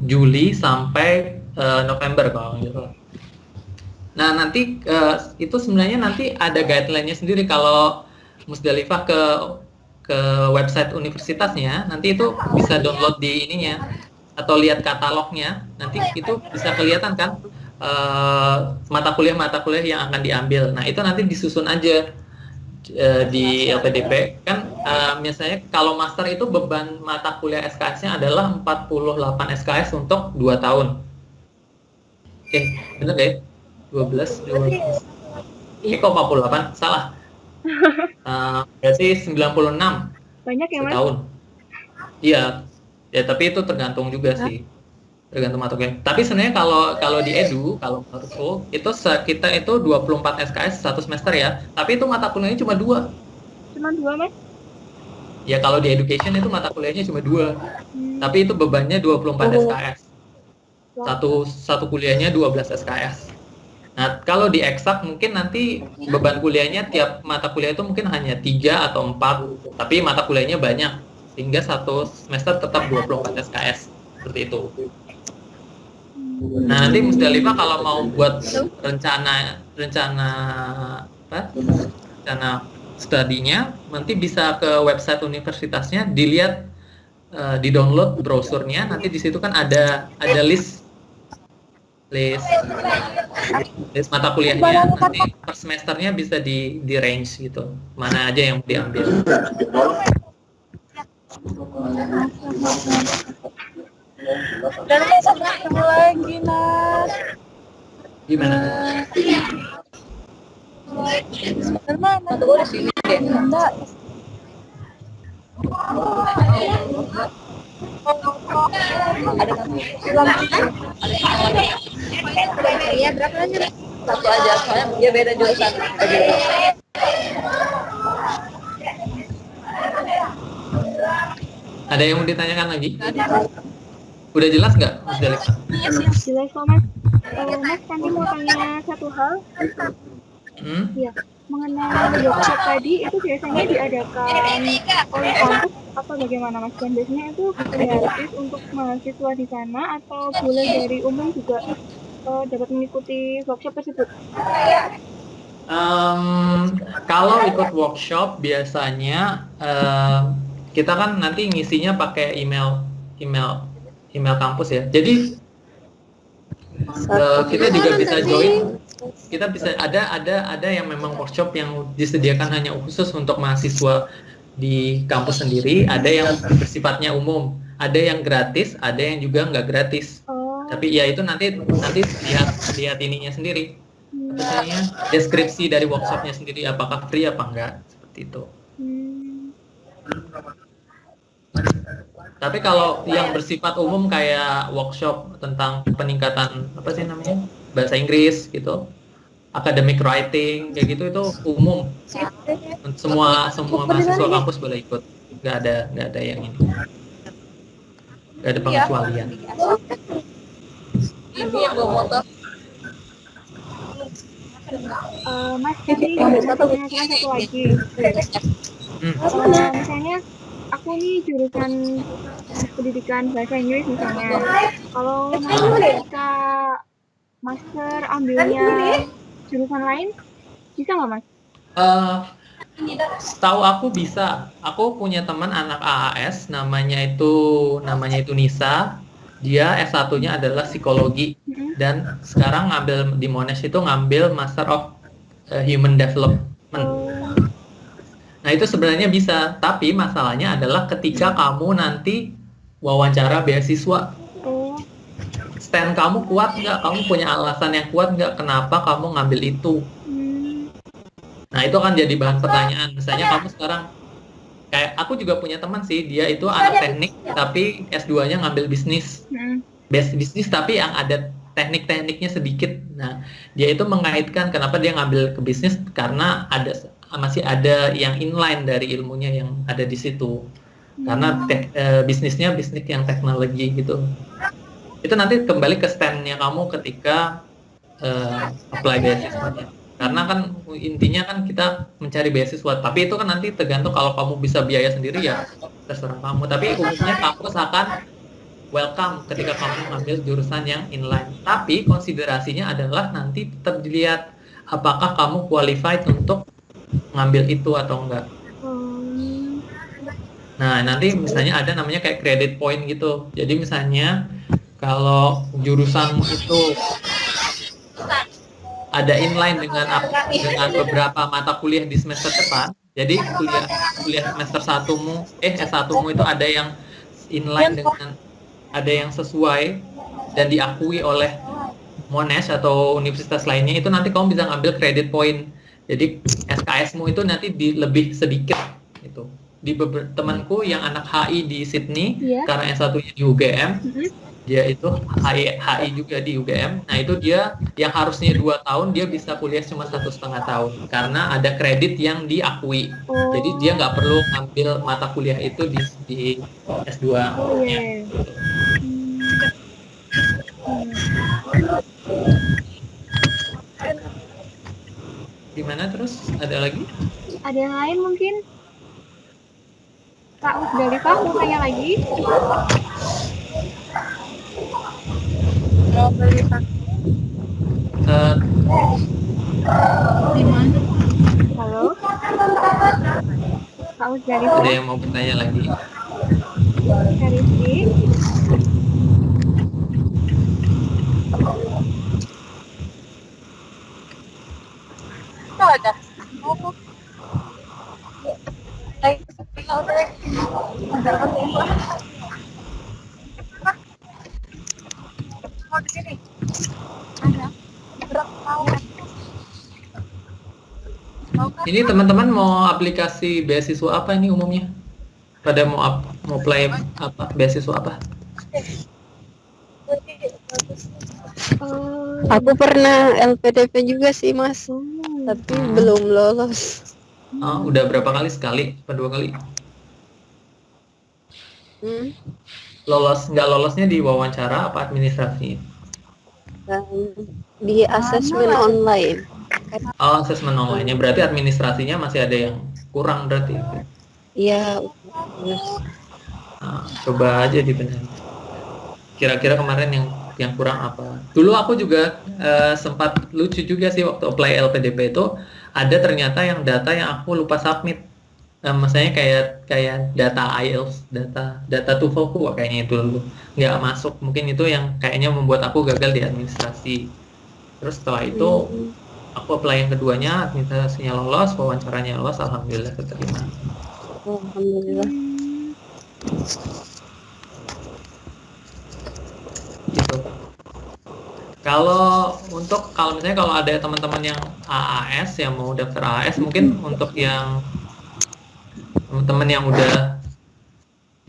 Juli sampai November kalau gitu. Nah, nanti itu sebenarnya nanti ada guideline-nya sendiri. Kalau Musdalifah ke website universitasnya, nanti itu bisa download di ininya atau lihat katalognya. Nanti itu bisa kelihatan kan mata kuliah yang akan diambil. Nah, itu nanti disusun aja di LPDP kan. Misalnya kalau master itu beban mata kuliah SKS-nya adalah 48 SKS untuk 2 tahun. Oke, bener deh. 12. Kok 48? Salah. Berarti 96. Banyak ya Mas? Setahun. Iya. Ya, tapi itu tergantung juga sih. Tergantung mata kuliah. Tapi sebenarnya kalau di edu, kalau menurutku itu kita itu 24 SKS 1 semester ya. Tapi itu mata kuliahnya cuma 2. Cuma 2 Mas? Ya kalau di education itu mata kuliahnya cuma 2. Tapi itu bebannya 24 SKS. Satu kuliahnya 12 SKS. Nah, kalau di eksak mungkin nanti beban kuliahnya tiap mata kuliah itu mungkin hanya 3 atau 4, tapi mata kuliahnya banyak, sehingga satu semester tetap 24 SKS, seperti itu. Nah, nanti Musdalifah kalau mau buat rencana studinya, nanti bisa ke website universitasnya, dilihat, di-download brosurnya, nanti di situ kan ada list mata kuliahnya, nanti per semesternya bisa di range gitu, mana aja yang diambil. Dan satu lagi Nas. Gimana? Mana? Tuh di sini deh. Enggak. Iya, berapa aja? Satu aja, soalnya dia beda jurusan. Ada yang mau ditanyakan lagi? Udah jelas nggak, Mas Dalika? Jelas kok Mas. Mas nanti mau tanya satu hal. Ya, mengenai workshop tadi itu biasanya diadakan oleh kampus atau bagaimana Mas? Dan biasanya itu gratis untuk mahasiswa di sana atau boleh dari umum juga dapat mengikuti workshop tersebut? Kalau ikut workshop biasanya kita kan nanti ngisinya pakai email kampus ya. Jadi kita juga bisa join. Kita bisa ada yang memang workshop yang disediakan hanya khusus untuk mahasiswa di kampus sendiri. Ada yang bersifatnya umum. Ada yang gratis. Ada yang juga nggak gratis. Tapi ya itu nanti lihat ininya sendiri. Deskripsi dari workshopnya sendiri, apakah free apa enggak, seperti itu. Tapi kalau yang bersifat umum kayak workshop tentang peningkatan bahasa Inggris gitu, academic writing kayak gitu, itu umum. Semua mahasiswa kampus boleh ikut. Nggak ada yang ini. Nggak ada pengecualian. Ini yang bawa motor. Mas, tadi satu lagi. Misalnya aku nih jurusan pendidikan bahasa Inggris misalnya. Kalau ketika master ambilnya jurusan lain, bisa nggak Mas? Setahu aku bisa. Aku punya teman anak AAS, namanya itu Nisa. Dia S1-nya adalah psikologi dan sekarang ngambil di Monash itu ngambil Master of Human Development. Nah, itu sebenarnya bisa, tapi masalahnya adalah ketika kamu nanti wawancara beasiswa. Stand kamu kuat nggak? Kamu punya alasan yang kuat nggak kenapa kamu ngambil itu? Nah, itu kan jadi bahan pertanyaan. Misalnya kamu sekarang, kayak aku juga punya teman sih, dia itu anak teknik, tapi S2-nya ngambil bisnis. Bisnis tapi yang ada teknik-tekniknya sedikit. Nah, dia itu mengaitkan kenapa dia ngambil ke bisnis, karena masih ada yang inline dari ilmunya yang ada di situ. Karena bisnisnya bisnis yang teknologi gitu. Itu nanti kembali ke stand-nya kamu ketika apply beasiswanya. Karena kan intinya kan kita mencari beasiswa, tapi itu kan nanti tergantung kalau kamu bisa biaya sendiri ya terserah kamu. Tapi umumnya kampus akan welcome ketika kamu ngambil jurusan yang inline. Tapi konsiderasinya adalah nanti tetap dilihat apakah kamu qualified untuk ngambil itu atau enggak. Nah, nanti misalnya ada namanya kayak credit point gitu. Jadi misalnya kalau jurusanmu itu ada inline dengan beberapa mata kuliah di semester depan. Jadi kuliah semester S1-mu itu ada yang inline dengan, ada yang sesuai dan diakui oleh Monash atau universitas lainnya, itu nanti kamu bisa ngambil credit point. Jadi SKS-mu itu nanti lebih sedikit gitu. Di temanku yang anak HI di Sydney, karena S1-nya di UGM, dia itu HI juga di UGM. Nah, itu dia yang harusnya 2 tahun, dia bisa kuliah cuma 1,5 tahun karena ada kredit yang diakui. Jadi dia nggak perlu ngambil mata kuliah itu di S2-nya. Gimana terus? Ada lagi? Ada yang lain mungkin? Kak Musdalifah mau tanya lagi? Halo? Kak Musdalifah? Ada yang mau bertanya lagi? Kak Rizky? Ini teman-teman mau aplikasi beasiswa apa ini umumnya? Pada mau apply apa? Beasiswa apa? Aku pernah LPDP juga sih Mas, tapi belum lolos. Udah berapa kali? Sekali? Apa 2 kali? Nggak lolosnya di wawancara apa administrasi? Di asesmen online. Asesmen online-nya berarti administrasinya masih ada yang kurang berarti. Iya. Coba aja dibenerin. Kira-kira kemarin yang kurang apa? Dulu aku juga sempat lucu juga sih waktu apply LPDP itu, ada ternyata yang data yang aku lupa submit. Misalnya kayak data IELTS, data TOEFL-ku kayaknya itu dulu nggak masuk. Mungkin itu yang kayaknya membuat aku gagal di administrasi. Terus setelah itu aku apply yang keduanya, administrasinya lolos, wawancaranya lolos, alhamdulillah keterima. Alhamdulillah. Gitu. Kalau misalnya kalau ada teman-teman yang AAS yang mau daftar AAS, mungkin untuk yang teman-teman yang udah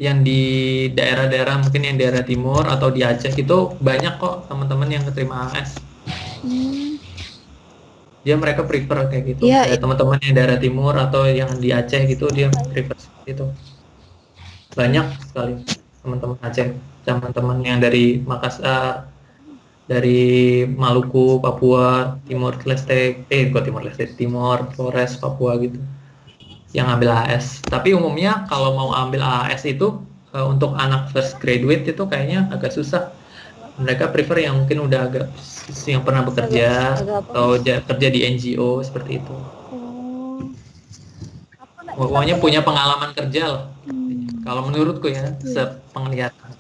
yang di daerah-daerah, mungkin yang daerah timur atau di Aceh itu banyak kok teman-teman yang keterima AAS. Dia mereka prefer kayak gitu. Iya, Kayak teman-teman yang daerah timur atau yang di Aceh gitu, dia prefer itu. Banyak sekali teman-teman Aceh, teman-teman yang dari Makassar, dari Maluku, Papua, Timor Flores, Papua gitu, yang ambil AAS. Tapi umumnya kalau mau ambil AAS itu untuk anak first graduate itu kayaknya agak susah. Mereka prefer yang mungkin udah agak yang pernah bekerja agak apa? atau kerja di NGO seperti itu. Oh. Pokoknya punya pengalaman kerja lah. Kalau menurutku ya, Iya. sepenglihatan.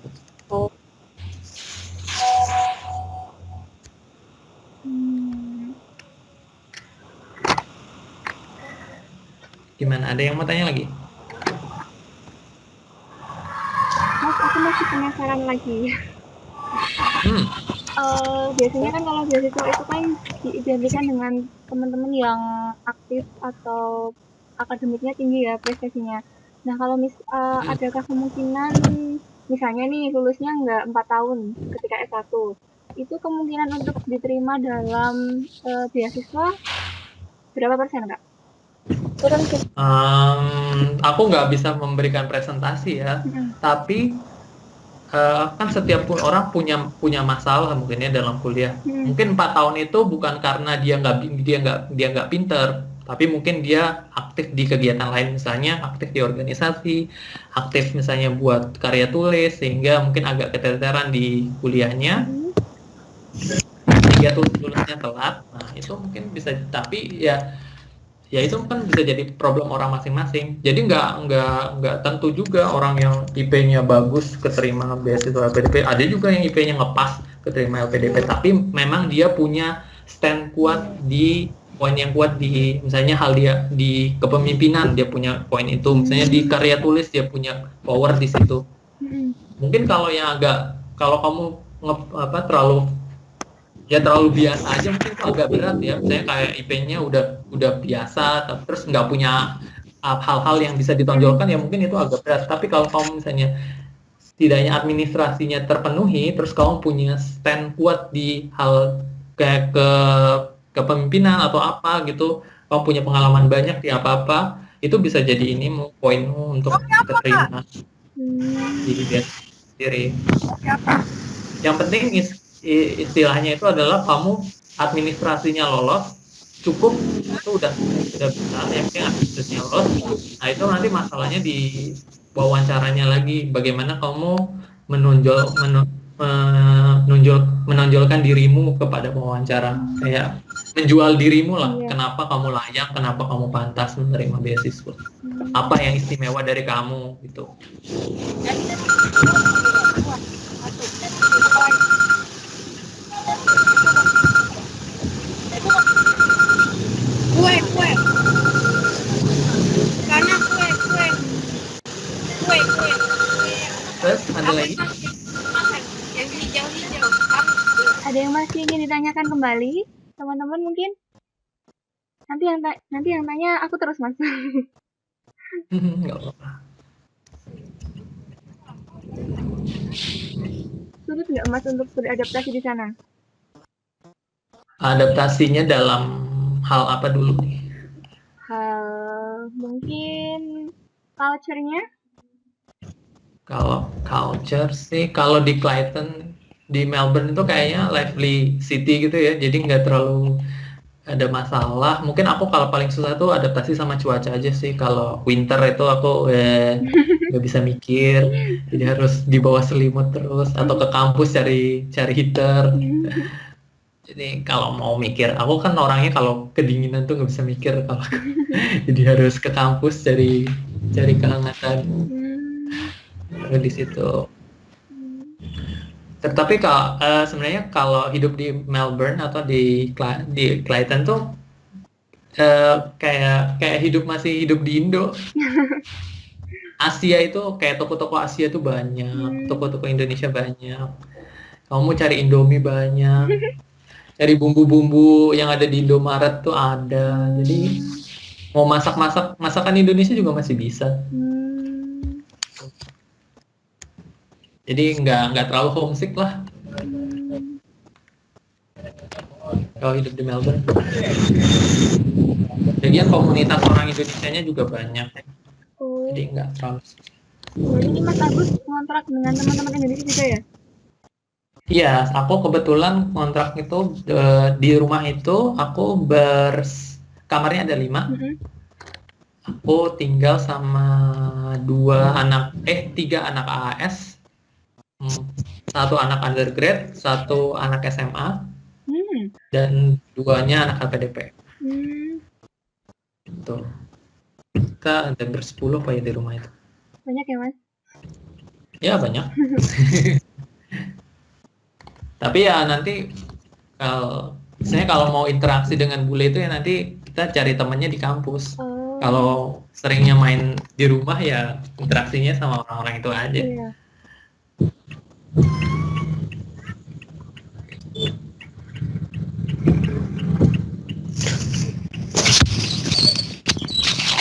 Oh, Hmm. Gimana? Ada yang mau tanya lagi? Mas, aku masih penasaran lagi. Hmm. Biasanya kan kalau beasiswa itu kan diidentikan dengan teman-teman yang aktif atau akademiknya tinggi ya prestasinya. Nah, kalau adakah kemungkinan misalnya nih lulusnya nggak 4 tahun ketika S1, itu kemungkinan untuk diterima dalam beasiswa berapa persen, Kak? Aku nggak bisa memberikan presentasi ya, tapi kan setiap orang punya masalah mungkin ya dalam kuliah. Mungkin 4 tahun itu bukan karena dia nggak pinter, tapi mungkin dia aktif di kegiatan lain, misalnya aktif di organisasi, aktif misalnya buat karya tulis, sehingga mungkin agak keteteran di kuliahnya, sehingga lulusnya telat. Nah itu mungkin bisa, tapi ya itu kan bisa jadi problem orang masing-masing. Jadi nggak tentu juga orang yang IP-nya bagus keterima beasiswa LPDP. Ada juga yang IP-nya ngepas keterima LPDP, tapi memang dia punya stand kuat di poin yang kuat di misalnya hal dia di kepemimpinan, dia punya poin itu, misalnya di karya tulis dia punya power di situ. Mungkin kalau kamu terlalu biasa aja, mungkin itu agak berat ya, misalnya kayak IP-nya udah biasa terus nggak punya hal-hal yang bisa ditonjolkan, ya mungkin itu agak berat. Tapi kalau kamu misalnya setidaknya administrasinya terpenuhi, terus kamu punya stand kuat di hal kayak kepemimpinan atau apa gitu, kamu punya pengalaman banyak di apa-apa, itu bisa jadi poinmu untuk diterima di beasiswa sendiri. Yang penting istilahnya itu adalah kamu administrasinya lolos, cukup itu udah bisa. Yang penting administrasinya lolos. Nah itu nanti masalahnya di wawancaranya lagi, bagaimana kamu menonjolkan dirimu kepada wawancara, kayak menjual dirimu lah. Kenapa kamu layak, kenapa kamu pantas menerima beasiswa, apa yang istimewa dari kamu gitu. Kue. Karena kue. Terus ada lagi? Yang hijau-hijau. Ada yang masih ingin ditanyakan kembali, teman-teman mungkin? Nanti yang tanya aku terus, Mas. Nggak apa-apa. Sulit nggak, Mas, untuk beradaptasi di sana? Adaptasinya dalam hal apa dulu nih? Hal mungkin culture-nya? Kalau culture sih, kalau di Clayton, di Melbourne itu kayaknya lively city gitu ya, jadi nggak terlalu ada masalah. Mungkin aku kalau paling susah tuh adaptasi sama cuaca aja sih. Kalau winter itu aku nggak bisa mikir, jadi harus di bawah selimut terus, atau ke kampus cari heater. Jadi kalau mau mikir, aku kan orangnya kalau kedinginan tuh nggak bisa mikir kalau jadi harus ke kampus cari kehangatan di situ. Tetapi sebenarnya kalau hidup di Melbourne atau di Clayton tuh kayak masih hidup di Indo. Asia itu kayak toko-toko Asia tuh banyak, toko-toko Indonesia banyak. Kamu cari Indomie banyak, cari bumbu-bumbu yang ada di Indomaret tuh ada. Jadi mau masakan Indonesia juga masih bisa. Jadi nggak terlalu homesick lah kalau hidup di Melbourne. Lagian komunitas orang Indonesianya juga banyak, jadi nggak terlalu. Jadi ini Mas Agus kontrak dengan teman-teman Indonesia juga ya? Iya, aku kebetulan kontrak itu di rumah itu aku kamarnya ada 5. Aku tinggal sama 3 anak AAS. satu anak undergrad, satu anak SMA, Hmm. dan 2-nya anak LPDP. Gitu. Kita ada bersepuluh apa ya di rumah itu? Banyak ya, Mas? Ya banyak. Tapi ya nanti misalnya kalau mau interaksi dengan bule itu ya nanti kita cari temannya di kampus. Oh. Kalau seringnya main di rumah ya interaksinya sama orang-orang itu aja. Iya.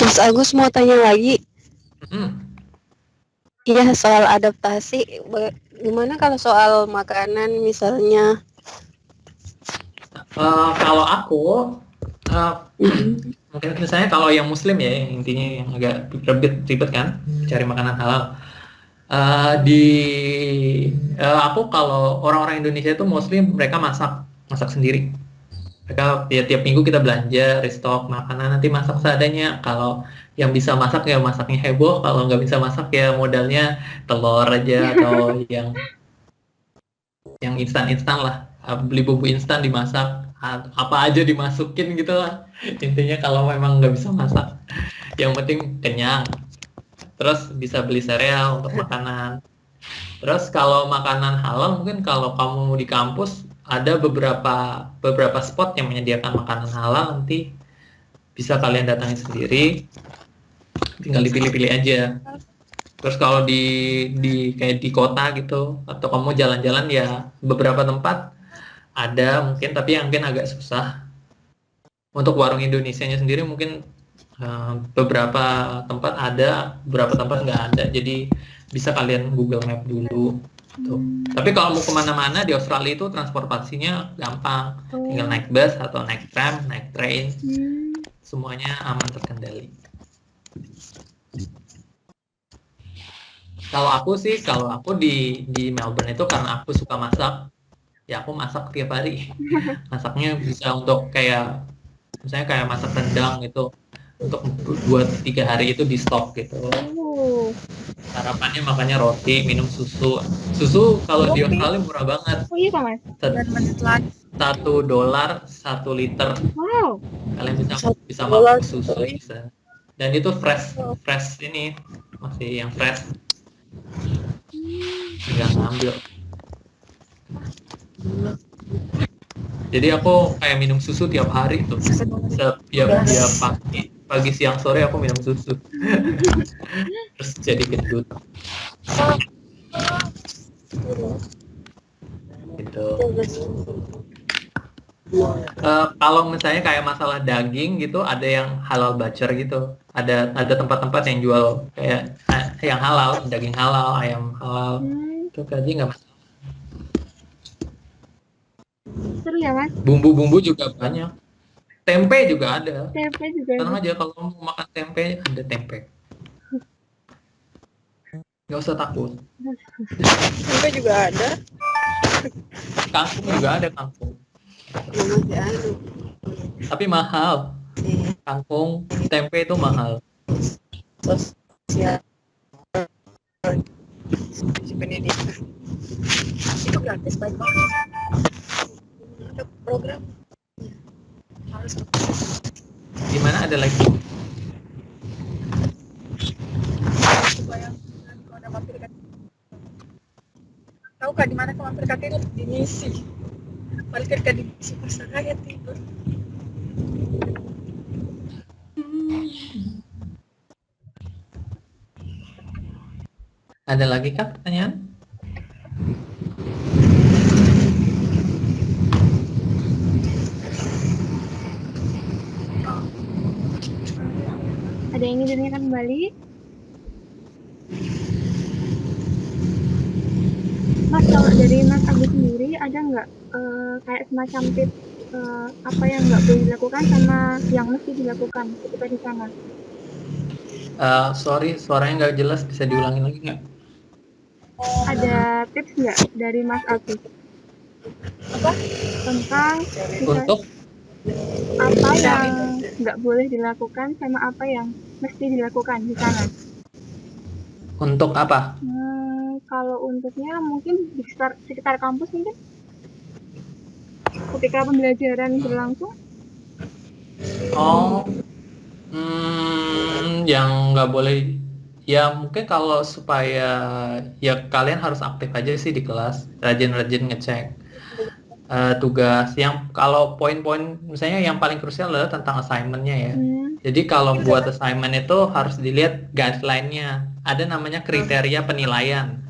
Mas Agus mau tanya lagi. Iya, soal adaptasi. Gimana kalau soal makanan misalnya? Kalau aku mungkin misalnya kalau yang muslim ya, yang intinya yang agak ribet kan cari makanan halal. Aku kalau orang-orang Indonesia itu muslim mereka masak sendiri. Mereka ya, tiap minggu kita belanja restock makanan, nanti masak seadanya. Kalau yang bisa masak ya masaknya heboh, kalau nggak bisa masak ya modalnya telur aja atau yang instan lah. Beli bumbu instan dimasak, apa aja dimasukin gitu lah. Intinya kalau memang nggak bisa masak, yang penting kenyang. Terus bisa beli sereal untuk makanan. Terus kalau makanan halal mungkin kalau kamu di kampus ada beberapa spot yang menyediakan makanan halal, nanti bisa kalian datangi sendiri, tinggal dipilih-pilih aja. Terus kalau di kayak di kota gitu atau kamu jalan-jalan ya beberapa tempat ada mungkin, tapi yang mungkin agak susah. Untuk warung Indonesianya sendiri mungkin beberapa tempat ada, beberapa tempat nggak ada, jadi bisa kalian Google Map dulu tuh. Tapi kalau mau kemana-mana di Australia itu transportasinya gampang, tinggal naik bus atau naik tram, naik train, semuanya aman terkendali. Kalau aku di Melbourne itu karena aku suka masak, ya aku masak tiap hari. Masaknya bisa untuk kayak misalnya kayak masak rendang gitu, untuk 2-3 hari itu di stok gitu. Sarapannya makannya roti, minum susu. Susu kalau di Australia murah banget. Oh iya, Mas. $1 1 liter. Wow. Kalian bisa makan susu bisa. Dan itu fresh ini masih yang fresh. Tinggal ngambil. Jadi aku kayak minum susu tiap hari tuh. Setiap pagi siang sore aku minum susu. Terus jadi gendut. Gitu. Kalau misalnya kayak masalah daging gitu, ada yang halal butcher gitu. Ada tempat-tempat yang jual kayak yang halal, daging halal, ayam halal. Itu gaji nggak masalah. Seru ya, Mas? Bumbu-bumbu juga banyak. Tempe juga ada. Tempe juga Tenang ada. aja kalau mau makan tempe, ada tempe. Nggak usah takut. Tempe juga ada. Kangkung juga ada, kangkung. Masih ada. Tapi mahal. Kangkung, tempe itu mahal. Terus ya. Pendidikan. Itu gratis, baik banget. Ada program. Harus. Gimana ada lagi? Tahu kak di mana kau mampir kakek di misi? Mampir kak di misi persaraya tidur. Ada lagi kak pertanyaan? Ada yang ingin ditanyakan kembali? Mas, kalau dari Mas Agus sendiri ada nggak kayak semacam tips apa yang nggak boleh dilakukan sama yang mesti dilakukan ketika di sana? Sorry, suaranya nggak jelas, bisa diulangi lagi nggak? Ada tips nggak dari Mas Agus? Apa? Tentang Untuk apa yang nggak boleh dilakukan sama apa yang mesti dilakukan di sana? untuk apa? kalau untuknya mungkin di sekitar kampus mungkin ketika pembelajaran berlangsung. Oh, yang nggak boleh, ya mungkin kalau supaya ya kalian harus aktif aja sih di kelas, rajin-rajin ngecek tugas. Yang kalau poin-poin misalnya yang paling krusial adalah tentang assignment-nya ya. Jadi kalau buat assignment itu harus dilihat guideline-nya. Ada namanya kriteria penilaian.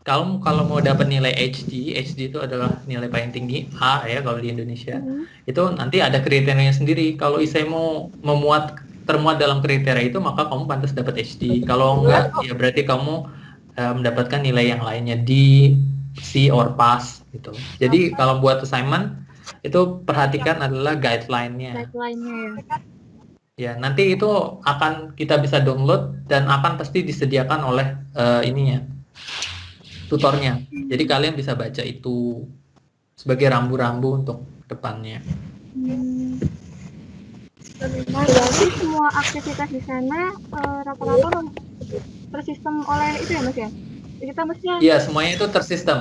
Kalau mau dapat nilai HD itu adalah nilai paling tinggi A ya kalau di Indonesia. Itu nanti ada kriterianya sendiri. Kalau isai mau termuat dalam kriteria itu, maka kamu pantas dapat HD. Kalau enggak, ya berarti kamu mendapatkan nilai yang lainnya di C or pass gitu. Jadi kalau buat assignment itu perhatikan adalah guideline-nya. Ya, nanti itu akan kita bisa download dan akan pasti disediakan oleh tutornya. Jadi kalian bisa baca itu sebagai rambu-rambu untuk depannya. Berarti semua aktivitas di sana rata-rata tersistem oleh itu ya Mas ya? Kita maksudnya? Iya, semuanya itu tersistem.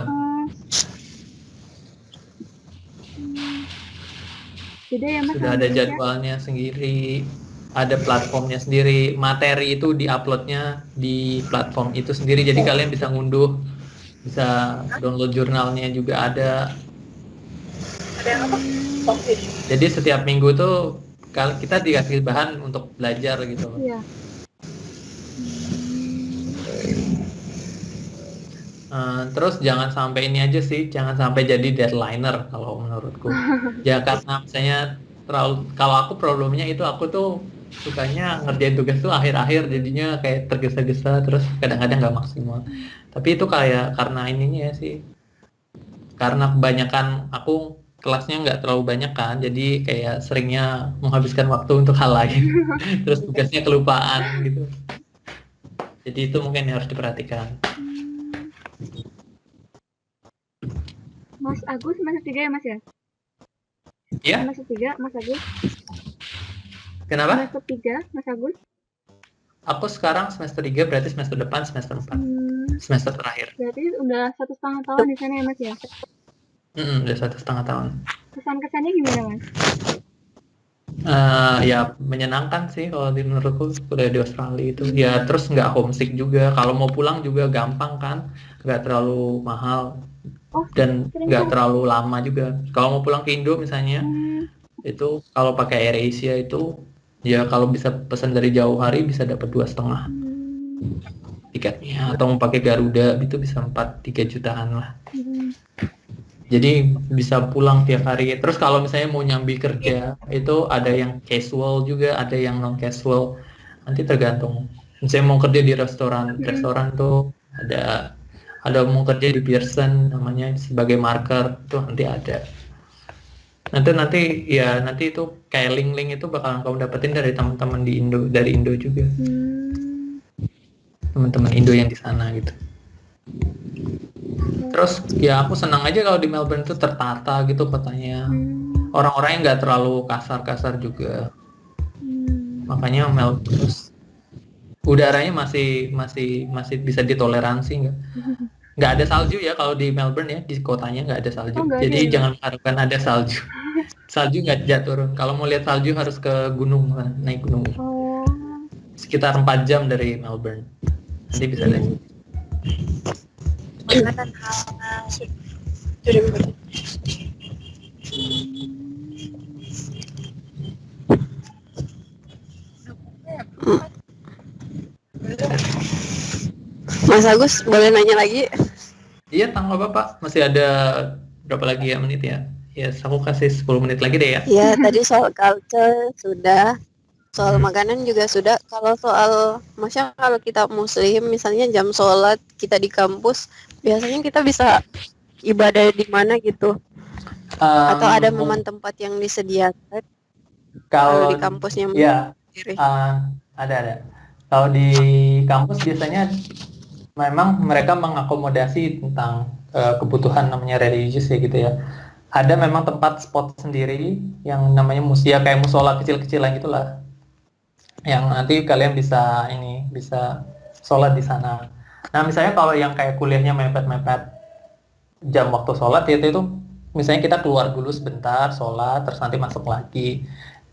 Beda ya Mas? Sudah ada jadwalnya sendiri, ada platformnya sendiri, materi itu diuploadnya di platform itu sendiri. Jadi kalian bisa ngunduh, bisa download jurnalnya juga ada. Jadi setiap minggu tuh kita dikasih bahan untuk belajar gitu. Iya. Terus jangan sampai ini aja sih, jangan sampai jadi deadliner kalau menurutku. Ya karena misalnya kalau aku problemnya itu aku tuh sukanya ngerjain tugas tuh akhir-akhir, jadinya kayak tergesa-gesa terus kadang-kadang nggak maksimal. Tapi itu kayak karena ininya sih, karena kebanyakan aku kelasnya nggak terlalu banyak kan, jadi kayak seringnya menghabiskan waktu untuk hal lain, terus tugasnya kelupaan gitu. Jadi itu mungkin yang harus diperhatikan. Mas Agus semester 3 ya Mas ya? Iya? Semester 3 Mas Agus? Kenapa? Semester 3 Mas Agus? Aku sekarang semester 3, berarti semester depan semester 4. Semester terakhir. Berarti udah 1,5 tahun di sana ya Mas ya? Udah 1,5 tahun. Kesan-kesannya gimana Mas? Ya menyenangkan sih kalau menurutku kuliah di Australia itu. Ya terus nggak homesick juga. Kalau mau pulang juga gampang kan, nggak terlalu mahal dan nggak terlalu lama juga. Kalau mau pulang ke Indo misalnya, itu kalau pakai AirAsia itu ya kalau bisa pesan dari jauh hari bisa dapat 2,5 tiketnya, atau mau pakai Garuda itu bisa 3 jutaan lah. Jadi bisa pulang tiap hari. Terus kalau misalnya mau nyambi kerja itu ada yang casual juga, ada yang non casual. Nanti tergantung. Misalnya mau kerja di restoran tuh ada mau kerja di Pearson namanya sebagai marker tuh nanti ada. Nanti itu kayak link-link itu bakalan kamu dapetin dari teman-teman dari Indo juga. Teman-teman Indo yang di sana gitu. Terus ya aku senang aja kalau di Melbourne tuh tertata gitu kotanya. Orang-orangnya nggak terlalu kasar-kasar juga. Makanya Melbourne terus udaranya masih bisa ditoleransi nggak ada salju ya kalau di Melbourne ya, di kotanya nggak ada salju. Jadi jangan harapkan ada salju. Salju nggak turun. Kalau mau lihat salju harus ke gunung, naik gunung. Sekitar 4 jam dari Melbourne. Nanti bisa lihat. Makanan halal. Mas Agus, boleh nanya lagi? Iya, tanggal Bapak. Masih ada berapa lagi ya menit ya? Ya, aku kasih 10 menit lagi deh ya. Iya, tadi soal culture sudah. Soal makanan juga sudah. Kalau soal, maksudnya kalau kita muslim, misalnya jam sholat kita di kampus, biasanya kita bisa ibadah di mana gitu? Atau ada memang tempat yang disediakan? Kalau di kampusnya sendiri? Ada. Kalau di kampus biasanya memang mereka mengakomodasi tentang kebutuhan namanya religius ya gitu ya. Ada memang tempat spot sendiri yang namanya kayak musola kecil-kecilan gitulah. Yang nanti kalian bisa sholat di sana. Nah, misalnya kalau yang kayak kuliahnya mepet-mepet jam waktu sholat itu misalnya kita keluar dulu sebentar sholat terus nanti masuk lagi.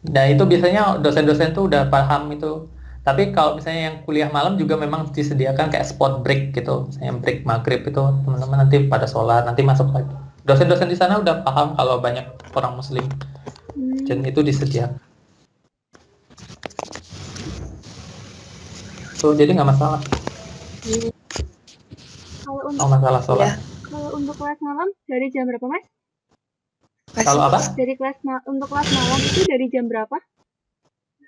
Nah itu biasanya dosen-dosen tuh udah paham itu. Tapi kalau misalnya yang kuliah malam juga memang disediakan kayak spot break gitu, misalnya break maghrib itu teman-teman nanti pada sholat nanti masuk lagi. Dosen-dosen di sana udah paham kalau banyak orang muslim dan itu disediakan. So, jadi nggak masalah. Kalau Oh, untuk masalah sholat. Ya. kalau untuk kelas malam dari jam berapa, Mas? Kalau apa? Dari untuk kelas malam itu dari jam berapa?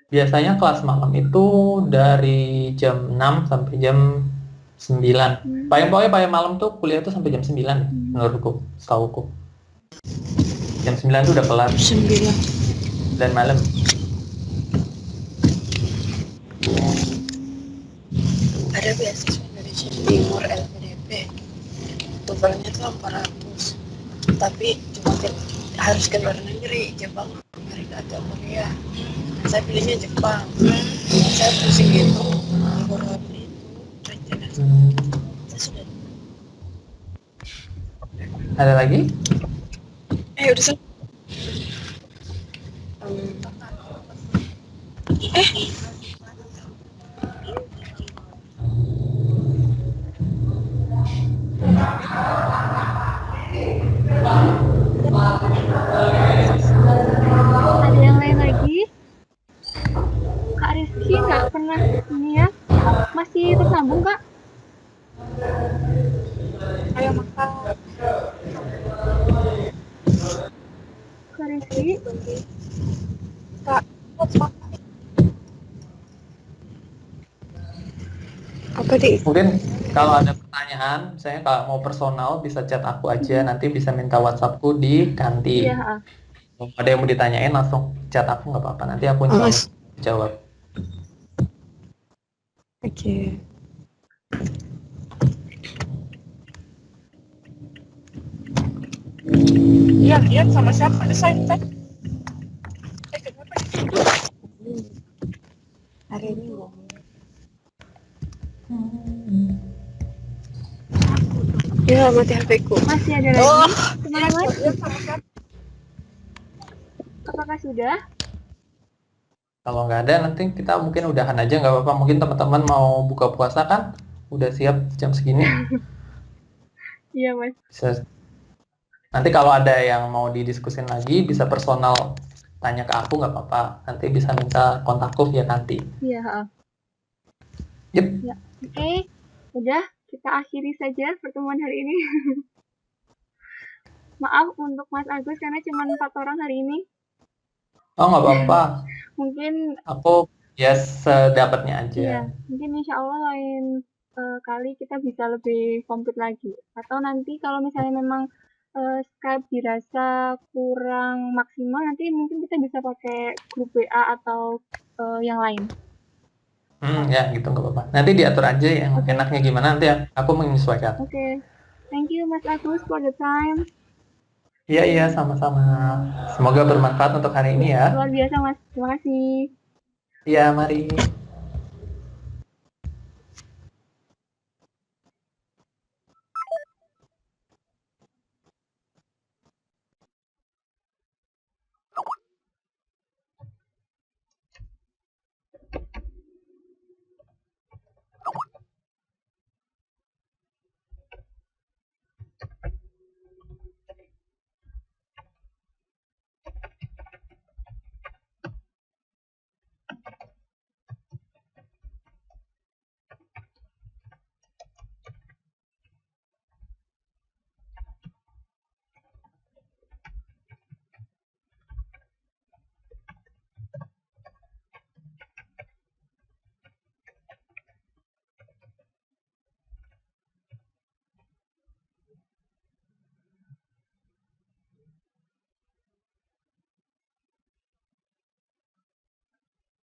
Biasanya kelas malam itu dari jam 6 sampai jam 9. Paling malam tuh kuliah tuh sampai jam 9 menurutku, setauku. Jam 9 tuh udah kelar 9. dan malam. Ada beasiswa dari Jawa Timur LPDP. Totalnya tuh 400. Tapi cuma harus ke luar negeri, Jepang, Amerika atau Korea. Saya pilihnya Jepang. Saya pusing gitu. Corona itu rencana saya sudah. Ada lagi? Udah selesai. Ada yang lain lagi? Kak Rizky nggak pernah ini ya? Masih tersambung, Kak? Ayo makan. Kak Rizky? Kak, Apa deh? Mungkin kalau ada pertanyaan, misalnya kalau mau personal bisa chat aku aja, nanti bisa minta WhatsAppku di kantin. Iya. Kalau ada yang mau ditanyain langsung chat aku nggak apa-apa, nanti aku jawab. Oke. iya lihat sama siapa desain teh? Kenapa? Hari ini mau. Ya, mati HP-ku. Masih ada lagi, teman-teman? Lihat sama siapa? Apakah sudah? Kalau nggak ada nanti kita mungkin udahan aja nggak apa-apa. Mungkin teman-teman mau buka puasa kan? Udah siap jam segini. Iya, Mas. Nanti kalau ada yang mau didiskusin lagi bisa personal tanya ke aku nggak apa-apa. Nanti bisa minta kontakku via nanti. Iya. Yep. Ya. Oke, udah kita akhiri saja pertemuan hari ini. Maaf untuk Mas Agus karena cuma 4 orang hari ini. Oh nggak apa-apa. Mungkin Aku ya sedapatnya aja. iya, mungkin insya Allah lain kali kita bisa lebih komplit lagi. Atau nanti kalau misalnya memang Skype dirasa kurang maksimal, nanti mungkin kita bisa pakai grup WA atau yang lain. Ya gitu nggak apa-apa. Nanti diatur aja yang enaknya gimana, nanti aku menyesuaikan. Oke. Thank you Mas Agus for the time. Iya, sama-sama. Semoga bermanfaat untuk hari ini ya. Luar biasa Mas, terima kasih. Iya, mari.